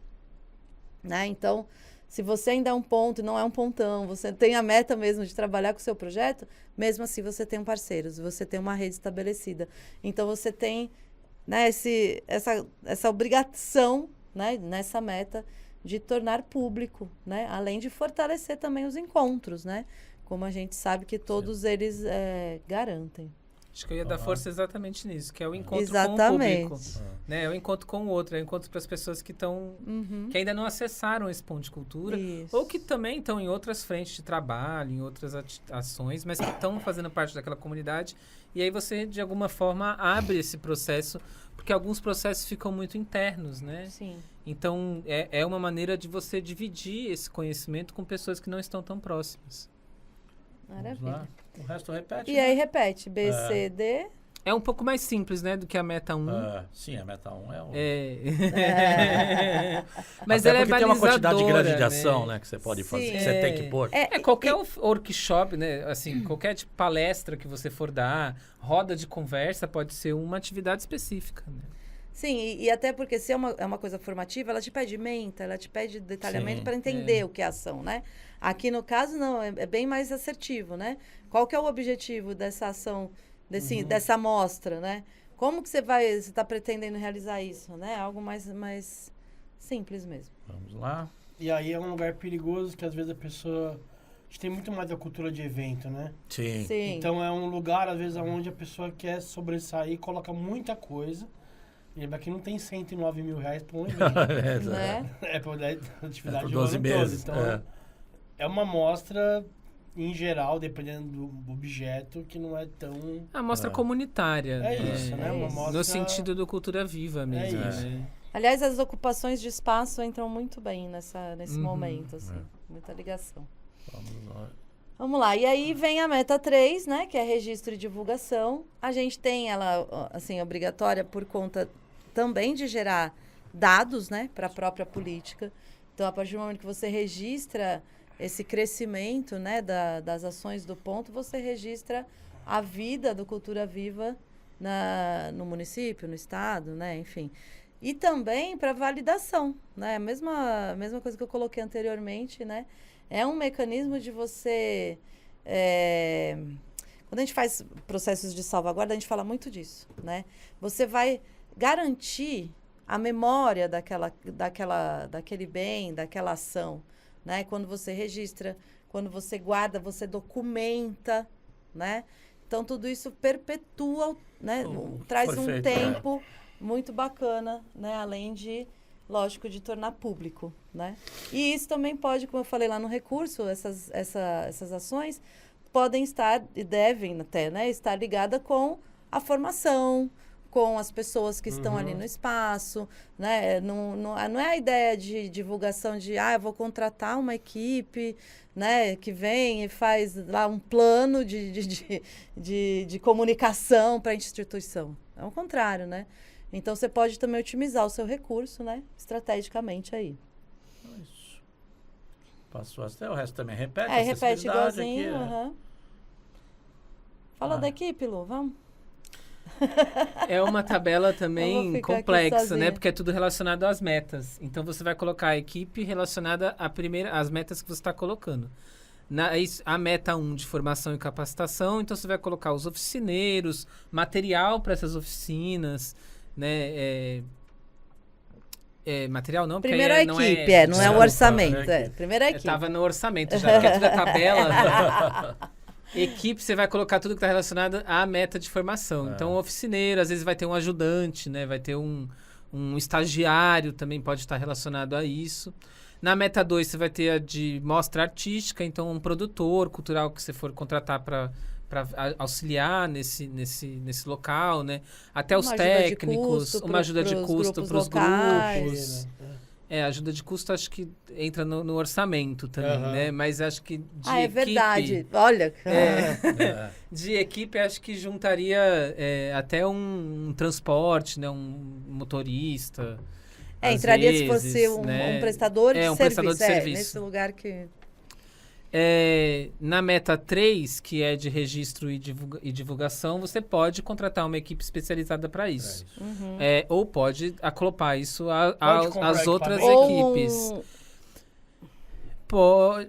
né? Então, se você ainda é um ponto e não é um pontão, você tem a meta mesmo de trabalhar com o seu projeto, mesmo assim você tem parceiros, você tem uma rede estabelecida. Então, você tem, né, essa obrigação, né, nessa meta de tornar público, né? Além de fortalecer também os encontros, né? Como a gente sabe que todos eles garantem. Acho que eu ia dar força exatamente nisso, que é o encontro com o público. Né? É o encontro com o outro, é o encontro para as pessoas que estão que ainda não acessaram esse ponto de cultura, ou que também estão em outras frentes de trabalho, em outras ações, mas que estão fazendo parte daquela comunidade. E aí você, de alguma forma, abre esse processo, porque alguns processos ficam muito internos, né? Sim. Então, é uma maneira de você dividir esse conhecimento com pessoas que não estão tão próximas. Maravilha. O resto repete. E aí repete, B, C, D. É um pouco mais simples, né, do que a meta 1. Sim, a meta 1 é o... Mas até ela é porque tem uma quantidade grande de né? ação, né, que você pode fazer, que você tem que pôr. Qualquer workshop, né, assim, qualquer tipo, palestra que você for dar, roda de conversa, pode ser uma atividade específica, né? Sim, e até porque se é uma coisa formativa, ela te pede menta, ela te pede detalhamento para entender o que é ação, né? Aqui no caso, não, é bem mais assertivo, né? Qual que é o objetivo dessa ação, dessa amostra, né? Como que você está pretendendo realizar isso, né? Algo mais simples mesmo. Vamos lá. E aí é um lugar perigoso que às vezes a pessoa... A gente tem muito mais a cultura de evento, né? Sim. Então é um lugar, às vezes, onde a pessoa quer sobressair, coloca muita coisa. E lembra que não tem 109 mil reais para um evento. Né? É para a atividade por 12 meses. Todo. Então, é uma amostra, em geral, dependendo do objeto, que não é tão... A amostra comunitária. É isso, né? Uma amostra... No sentido do cultura viva mesmo. É isso. Né? Aliás, as ocupações de espaço entram muito bem nesse momento, assim. Muita ligação. Vamos lá. E aí vem a meta 3, né? Que é registro e divulgação. A gente tem ela, assim, obrigatória por conta também de gerar dados, né? Para a própria política. Então, a partir do momento que você registra esse crescimento, né? Das ações do ponto, você registra a vida do Cultura Viva no município, no estado, né? Enfim. E também para validação, né? A mesma coisa que eu coloquei anteriormente, né? É um mecanismo de você... Quando a gente faz processos de salvaguarda, a gente fala muito disso, né? Você vai garantir a memória daquele bem, daquela ação, né? Quando você registra, quando você guarda, você documenta, né? Então, tudo isso perpetua, né? Traz um tempo muito bacana, né? Além de, lógico, de tornar público, né? E isso também pode, como eu falei lá no recurso, essas ações podem estar, e devem até, né? Estar ligada com a formação, com as pessoas que estão ali no espaço, né? Não é a ideia de divulgação de, eu vou contratar uma equipe, né? Que vem e faz lá um plano de comunicação para a instituição. É o contrário, né? Então, você pode também otimizar o seu recurso, né? Estrategicamente aí. Isso. Passou até o resto também. Repete repete igualzinho. Aqui, Fala da equipe, Lu, vamos. É uma tabela também complexa, né? sozinha. Porque é tudo relacionado às metas. Então, você vai colocar a equipe relacionada às metas que você está colocando. A meta 1 de formação e capacitação, então você vai colocar os oficineiros, material para essas oficinas, né? Material não, porque Primeiro a equipe, não é o orçamento. Primeiro a equipe. Estava no orçamento já, porque é tudo a tabela. Equipe, você vai colocar tudo que está relacionado à meta de formação. Então, o oficineiro, às vezes vai ter um ajudante, né? Vai ter um estagiário, também pode estar relacionado a isso. Na meta 2, você vai ter a de mostra artística, então um produtor cultural que você for contratar para auxiliar nesse local, né? Até os técnicos, uma ajuda de custo para os grupos. Ajuda de custo acho que entra no orçamento também, né? Mas acho que de equipe... verdade. Olha... De equipe, acho que juntaria até um transporte, né? Um motorista. Entraria vezes, se fosse um prestador de serviço. Prestador de serviço. Nesse lugar que... Na meta 3, que é de registro e divulgação, você pode contratar uma equipe especializada para isso. Ou pode acoplar isso às outras equipes. Pode.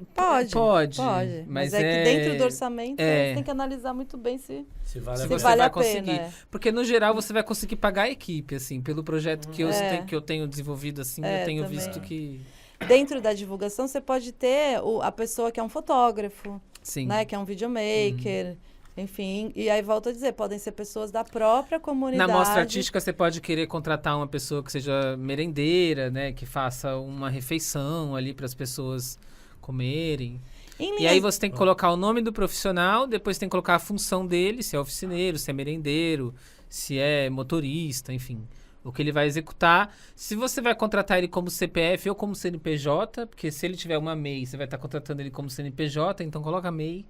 Mas é que dentro do orçamento você tem que analisar muito bem se você vale vai a conseguir. pena. Porque, no geral, você vai conseguir pagar a equipe, assim, pelo projeto que eu tenho desenvolvido, assim, eu tenho também. visto que... Dentro da divulgação, você pode ter a pessoa que é um fotógrafo, Sim. né? Que é um videomaker, enfim. E aí, volto a dizer, podem ser pessoas da própria comunidade. Na mostra artística, você pode querer contratar uma pessoa que seja merendeira, né? Que faça uma refeição ali para as pessoas comerem. E aí você tem que colocar o nome do profissional, depois tem que colocar a função dele, se é oficineiro, se é merendeiro, se é motorista, enfim... O que ele vai executar. Se você vai contratar ele como CPF ou como CNPJ, porque se ele tiver uma MEI, você vai estar contratando ele como CNPJ, então coloca MEI,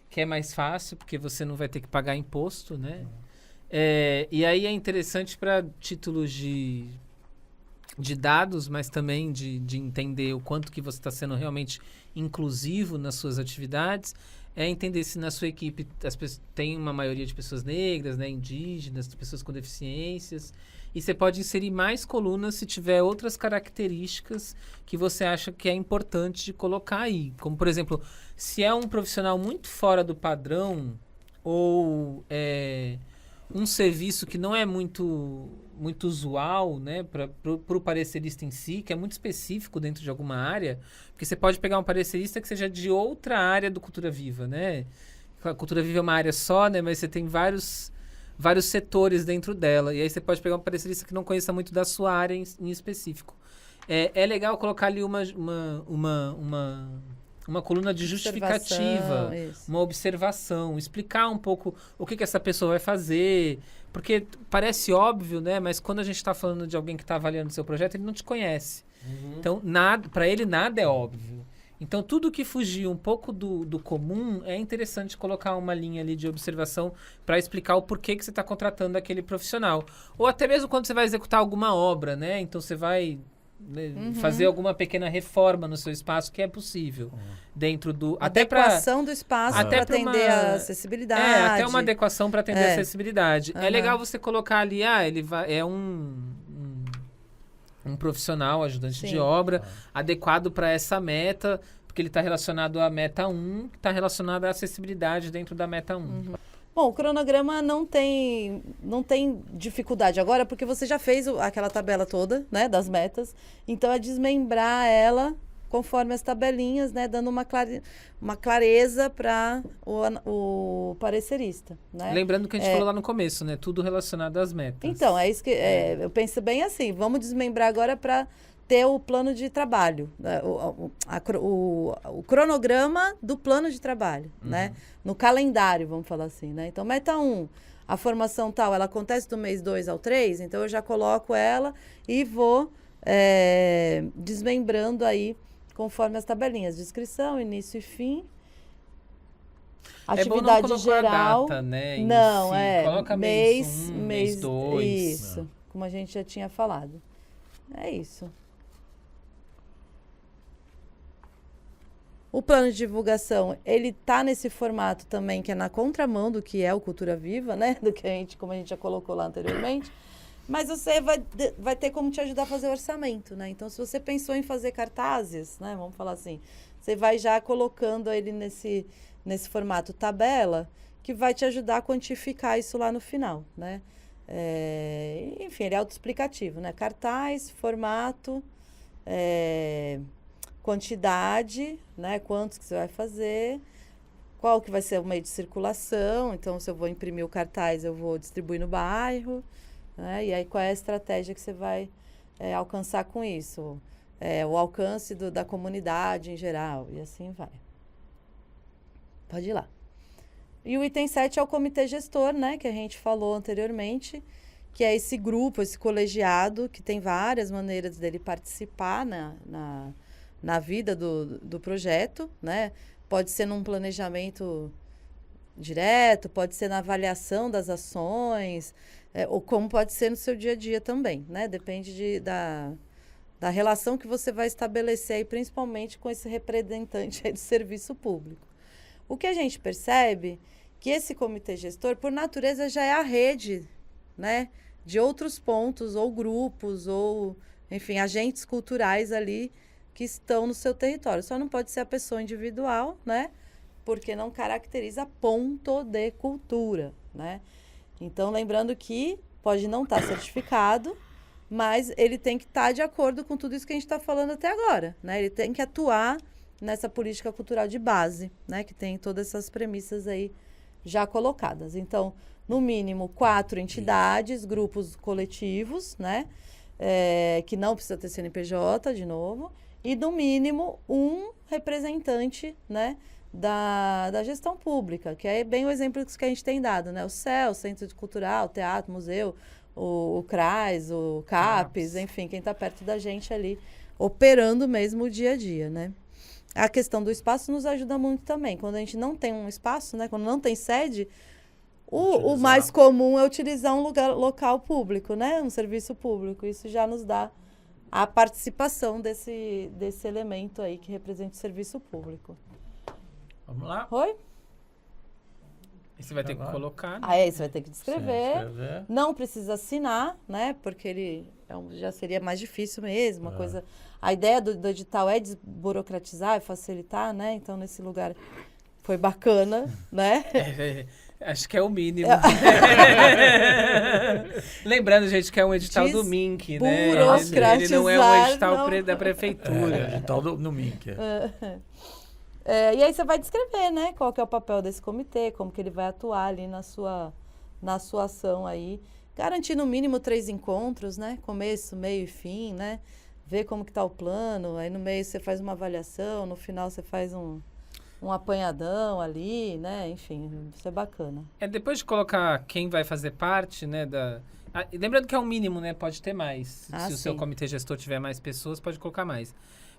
que é mais fácil, porque você não vai ter que pagar imposto, né? E aí é interessante para títulos de dados, mas também de entender o quanto que você está sendo realmente inclusivo nas suas atividades, entender se na sua equipe tem uma maioria de pessoas negras, né, indígenas, pessoas com deficiências. E você pode inserir mais colunas se tiver outras características que você acha que é importante de colocar aí. Como, por exemplo, se é um profissional muito fora do padrão ou um serviço que não é muito usual, né, para o parecerista em si, que é muito específico dentro de alguma área, porque você pode pegar um parecerista que seja de outra área do Cultura Viva, né? A Cultura Viva é uma área só, né, mas você tem vários setores dentro dela. E aí você pode pegar um parecerista que não conheça muito da sua área em específico. É legal colocar ali uma coluna de justificativa, uma observação, explicar um pouco o que essa pessoa vai fazer. Porque parece óbvio, né? Mas quando a gente está falando de alguém que está avaliando o seu projeto, ele não te conhece. Então, para ele, nada é óbvio. Então, tudo que fugir um pouco do comum, é interessante colocar uma linha ali de observação para explicar o porquê que você está contratando aquele profissional. Ou até mesmo quando você vai executar alguma obra, né? Então, você vai fazer alguma pequena reforma no seu espaço, que é possível. Dentro do... Adequação do espaço para atender a acessibilidade. Até uma adequação para atender a acessibilidade. É legal você colocar ali, ele é um profissional, ajudante de obra, adequado para essa meta, porque ele está relacionado à meta 1, que está relacionado à acessibilidade dentro da meta 1. Bom, o cronograma não tem dificuldade agora, porque você já fez aquela tabela toda, né, das metas. Então, é desmembrar ela conforme as tabelinhas, né, dando uma clareza para o parecerista, né? Lembrando que a gente falou lá no começo, né? Tudo relacionado às metas. Então, é isso que eu penso bem assim. Vamos desmembrar agora para ter o plano de trabalho, né? O cronograma do plano de trabalho, né? No calendário, vamos falar assim, né? Então, meta 1, a formação tal, ela acontece do mês 2 ao 3, então eu já coloco ela e vou desmembrando aí conforme as tabelinhas. Descrição, início e fim. Atividade bom não geral. A data, né, não, Coloca mês 1, mês 2. Isso, como a gente já tinha falado. É isso. O plano de divulgação, ele tá nesse formato também, que é na contramão do que é o Cultura Viva, né? Do que como a gente já colocou lá anteriormente. Mas você vai ter como te ajudar a fazer o orçamento, né? Então, se você pensou em fazer cartazes, né? Vamos falar assim, você vai já colocando ele nesse formato tabela, que vai te ajudar a quantificar isso lá no final, né? Enfim, ele é autoexplicativo, né? Cartaz, formato, quantidade, né? Quantos que você vai fazer, qual que vai ser o meio de circulação. Então, se eu vou imprimir o cartaz, eu vou distribuir no bairro, né? E aí, qual é a estratégia que você vai alcançar com isso? O alcance da comunidade em geral, e assim vai. Pode ir lá. E o item 7 é o comitê gestor, né? Que a gente falou anteriormente, que é esse grupo, esse colegiado, que tem várias maneiras dele participar na vida do projeto, né? Pode ser num planejamento direto, pode ser na avaliação das ações, ou como pode ser no seu dia a dia também, né? Depende da relação que você vai estabelecer aí, principalmente com esse representante aí do serviço público. O que a gente percebe que esse comitê gestor, por natureza, já é a rede, né? De outros pontos, ou grupos, ou, enfim, agentes culturais ali que estão no seu território. Só não pode ser a pessoa individual, né? Porque não caracteriza ponto de cultura, né? Então, lembrando que pode não estar certificado, mas ele tem que estar de acordo com tudo isso que a gente está falando até agora, né? Ele tem que atuar nessa política cultural de base, né? Que tem todas essas premissas aí já colocadas. Então, no mínimo, 4 entidades, grupos coletivos, né? Que não precisa ter CNPJ, de novo. E, no mínimo, um representante, né? Da gestão pública, que é bem o exemplo que a gente tem dado, né? O CEL, Centro Cultural, Teatro, Museu, o CRAS, o CAPES, enfim, quem está perto da gente ali, operando mesmo o dia a dia, né? A questão do espaço nos ajuda muito também. Quando a gente não tem um espaço, né? Quando não tem sede, o mais comum é utilizar um local público, né? Um serviço público. Isso já nos dá a participação desse elemento aí que representa o serviço público. Vamos lá. Oi? E você vai ter que colocar. Aí você vai ter que descrever. Escrever. Não precisa assinar, né? Porque ele já seria mais difícil mesmo. Uma coisa. A ideia do edital é desburocratizar, é facilitar, né? Então, nesse lugar foi bacana, né? Acho que é o mínimo. Lembrando, gente, que é um edital do MINC, né? Ele não é um edital da prefeitura. Edital no MINC. E aí você vai descrever, né? Qual que é o papel desse comitê, como que ele vai atuar ali na sua ação aí. Garantir no mínimo 3 encontros, né? Começo, meio e fim, né? Ver como que tá o plano. Aí no meio você faz uma avaliação, no final você faz um apanhadão ali, né? Enfim, isso é bacana. Depois de colocar quem vai fazer parte, né? Lembrando que é um mínimo, né? Pode ter mais. Se o seu comitê gestor tiver mais pessoas, pode colocar mais.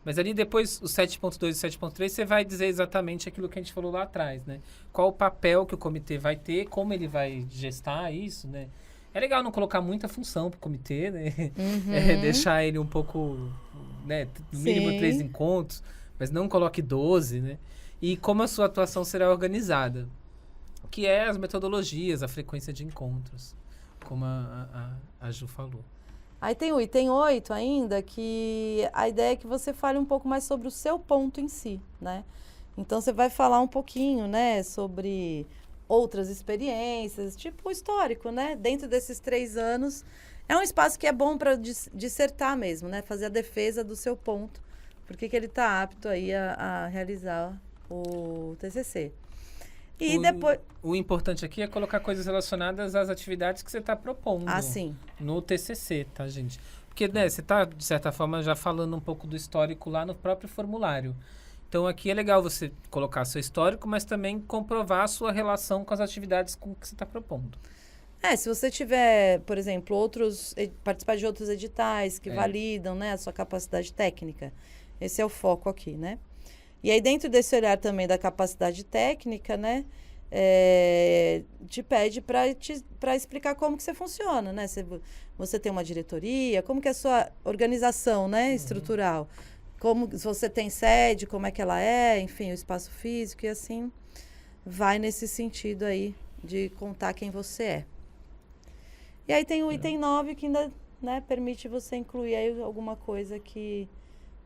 Mas ali depois, o 7.2 e o 7.3, você vai dizer exatamente aquilo que a gente falou lá atrás, né? Qual o papel que o comitê vai ter, como ele vai gestar isso, né? É legal não colocar muita função pro comitê, né? Deixar ele um pouco, né? No mínimo 3 encontros, mas não coloque 12, né? E como a sua atuação será organizada, que é as metodologias, a frequência de encontros, como a Ju falou. Aí tem o item 8 ainda, que a ideia é que você fale um pouco mais sobre o seu ponto em si, né? Então, você vai falar um pouquinho, né, sobre outras experiências, tipo o histórico, né? Dentro desses 3 anos, é um espaço que é bom para dissertar mesmo, né? Fazer a defesa do seu ponto, porque que ele está apto aí a realizar o TCC. E depois... O importante aqui é colocar coisas relacionadas às atividades que você está propondo. Ah, sim. No TCC, tá, gente? Porque, né, você está, de certa forma, já falando um pouco do histórico lá no próprio formulário. Então, aqui é legal você colocar seu histórico, mas também comprovar a sua relação com as atividades com que você está propondo. Se você tiver, por exemplo, participar de outros editais que validam, né, a sua capacidade técnica. Esse é o foco aqui, né? E aí, dentro desse olhar também da capacidade técnica, né, te pede para explicar como que você funciona, né? Você tem uma diretoria, como que é a sua organização, né, estrutural. Se você tem sede, como é que ela é, enfim, o espaço físico e assim, vai nesse sentido aí de contar quem você é. E aí tem o item 9 que ainda, né, permite você incluir aí alguma coisa que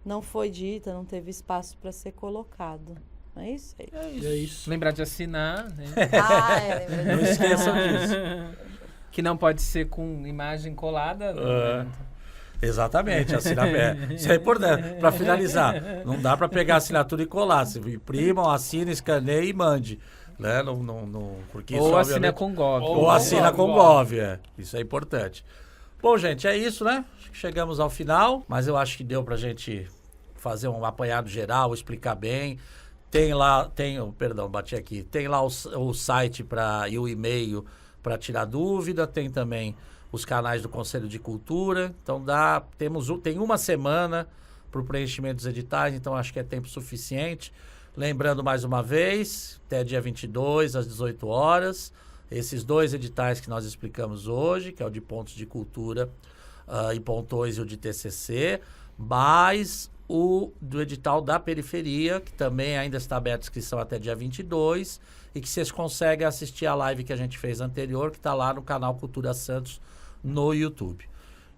não foi dita, não teve espaço para ser colocado. Não é isso? É isso. Lembrar de assinar, né? Lembra Não esqueçam disso. Que não pode ser com imagem colada. Exatamente, isso é importante. Para finalizar, não dá para pegar a assinatura e colar. Você imprimam, assina, escaneia e mande. Né? Porque ou isso, assina com Gov. Ou assina com Gov. Isso é importante. Bom, gente, é isso, né? Chegamos ao final, mas eu acho que deu pra gente fazer um apanhado geral, explicar bem. Tem lá o site e o e-mail para tirar dúvida, tem também os canais do Conselho de Cultura. Então tem uma semana para o preenchimento dos editais, então acho que é tempo suficiente. Lembrando mais uma vez, até dia 22 às 18 horas, esses 2 editais que nós explicamos hoje, que é o de pontos de cultura e pontões e o de TCC, mais o do edital da periferia, que também ainda está aberta a inscrição até dia 22, e que vocês conseguem assistir a live que a gente fez anterior, que está lá no canal Cultura Santos no YouTube.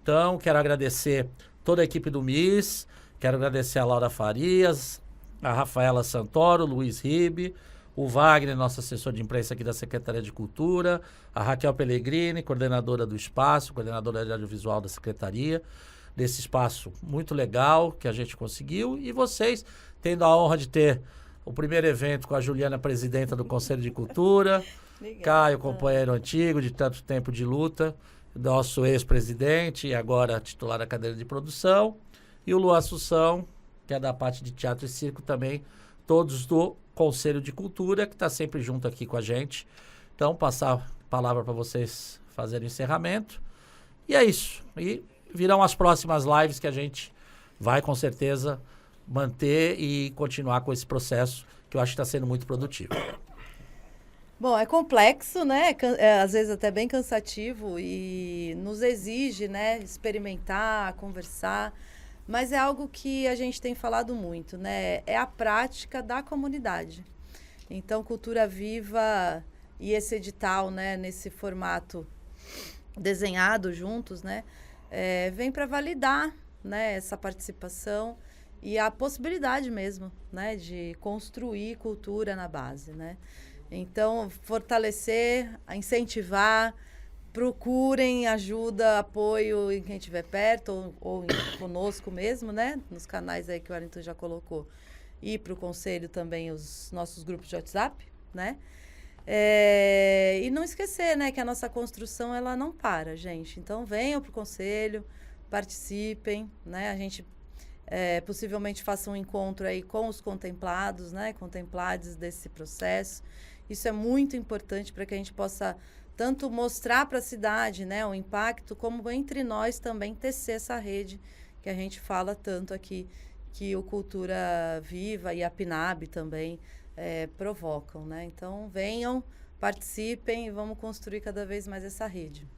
Então, quero agradecer toda a equipe do MIS, quero agradecer a Laura Farias, a Rafaela Santoro, o Luiz Ribe, o Wagner, nosso assessor de imprensa aqui da Secretaria de Cultura, a Raquel Pellegrini, coordenadora do espaço, coordenadora de audiovisual da Secretaria, desse espaço muito legal que a gente conseguiu, e vocês, tendo a honra de ter o primeiro evento com a Juliana, presidenta do Conselho de Cultura, Caio, companheiro antigo de tanto tempo de luta, nosso ex-presidente e agora titular da cadeira de produção, e o Lu Assunção, que é da parte de teatro e circo também, todos do Conselho de Cultura, que está sempre junto aqui com a gente. Então, passar a palavra para vocês fazerem o encerramento. E é isso. E virão as próximas lives que a gente vai, com certeza, manter e continuar com esse processo, que eu acho que está sendo muito produtivo. Bom, é complexo, né? Às vezes até bem cansativo e nos exige, né, experimentar, conversar. Mas é algo que a gente tem falado muito, né? É a prática da comunidade. Então, Cultura Viva e esse edital, né, nesse formato desenhado juntos, né, vem para validar, né, essa participação e a possibilidade mesmo, né, de construir cultura na base, né? Então, fortalecer, incentivar, procurem ajuda, apoio em quem estiver perto ou conosco mesmo, né? Nos canais aí que o Wellington já colocou. E para o Conselho também os nossos grupos de WhatsApp, né? E não esquecer, né? Que a nossa construção, ela não para, gente. Então, venham para o Conselho, participem, né? A gente possivelmente faça um encontro aí com os contemplados, né? Contemplados desse processo. Isso é muito importante para que a gente possa tanto mostrar para a cidade, né, o impacto, como entre nós também tecer essa rede que a gente fala tanto aqui, que o Cultura Viva e a PNAB também provocam, né? Então, venham, participem e vamos construir cada vez mais essa rede.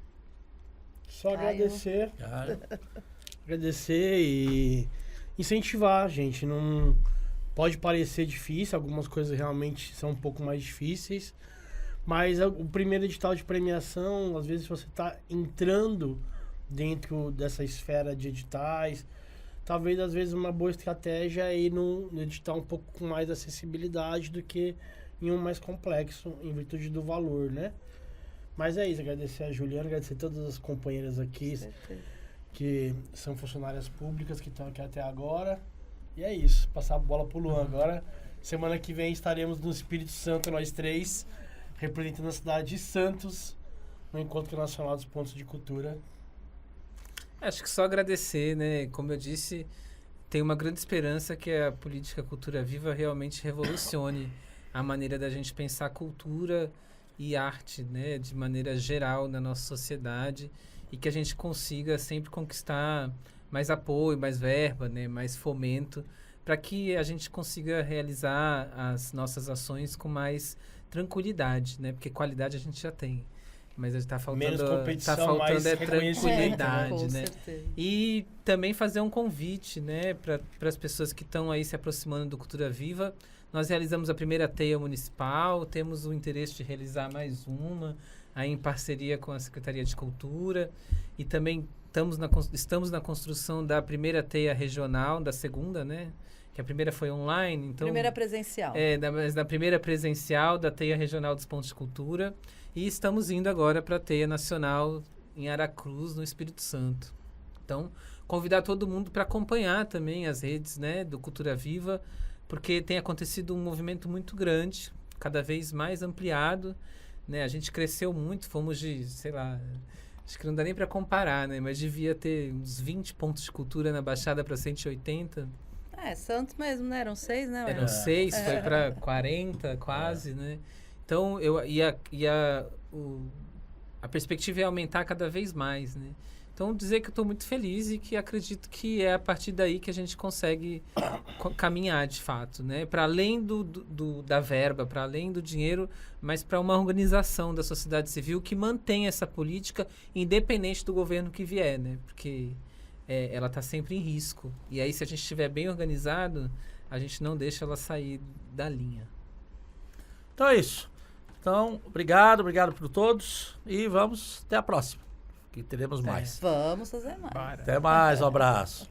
Só agradecer. Agradecer e incentivar, gente. Não pode parecer difícil, algumas coisas realmente são um pouco mais difíceis. Mas o primeiro edital de premiação, às vezes você está entrando dentro dessa esfera de editais. Talvez, às vezes, uma boa estratégia é ir no edital um pouco com mais acessibilidade do que em um mais complexo, em virtude do valor, né? Mas é isso, agradecer a Juliana, agradecer a todas as companheiras aqui, que são funcionárias públicas, que estão aqui até agora. E é isso, passar a bola pro Luan agora. Semana que vem estaremos no Espírito Santo, nós três, representando a cidade de Santos, no Encontro Nacional dos Pontos de Cultura. Acho que só agradecer, né? Como eu disse, tenho uma grande esperança que a política Cultura Viva realmente revolucione a maneira da gente pensar cultura e arte, né? De maneira geral na nossa sociedade, e que a gente consiga sempre conquistar mais apoio, mais verba, né? Mais fomento, para que a gente consiga realizar as nossas ações com mais tranquilidade, né? Porque qualidade a gente já tem. Mas está faltando, mais tranquilidade, né? Certeza. E também fazer um convite, né, para as pessoas que estão aí se aproximando do Cultura Viva. Nós realizamos a primeira teia municipal, temos o interesse de realizar mais uma, aí em parceria com a Secretaria de Cultura, e também estamos na construção da primeira teia regional, da segunda, né? Que a primeira foi online, então... Primeira presencial. Mas da primeira presencial da teia regional dos Pontos de Cultura. E estamos indo agora para a teia nacional em Aracruz, no Espírito Santo. Então, convidar todo mundo para acompanhar também as redes, né, do Cultura Viva, porque tem acontecido um movimento muito grande, cada vez mais ampliado, né? A gente cresceu muito, fomos de, sei lá, acho que não dá nem para comparar, né? Mas devia ter uns 20 pontos de cultura na Baixada para 180. Santos mesmo, né? Eram 6, né? Eram 6, foi para 40 quase, né? Então, a perspectiva é aumentar cada vez mais, né? Então, dizer que eu estou muito feliz e que acredito que é a partir daí que a gente consegue caminhar, de fato, né? Para além da verba, para além do dinheiro, mas para uma organização da sociedade civil que mantém essa política independente do governo que vier, né? Porque ela está sempre em risco. E aí, se a gente estiver bem organizado, a gente não deixa ela sair da linha. Então é isso. Então, obrigado por todos e vamos até a próxima, que teremos mais. Vamos fazer mais. Bora. Até mais, um abraço.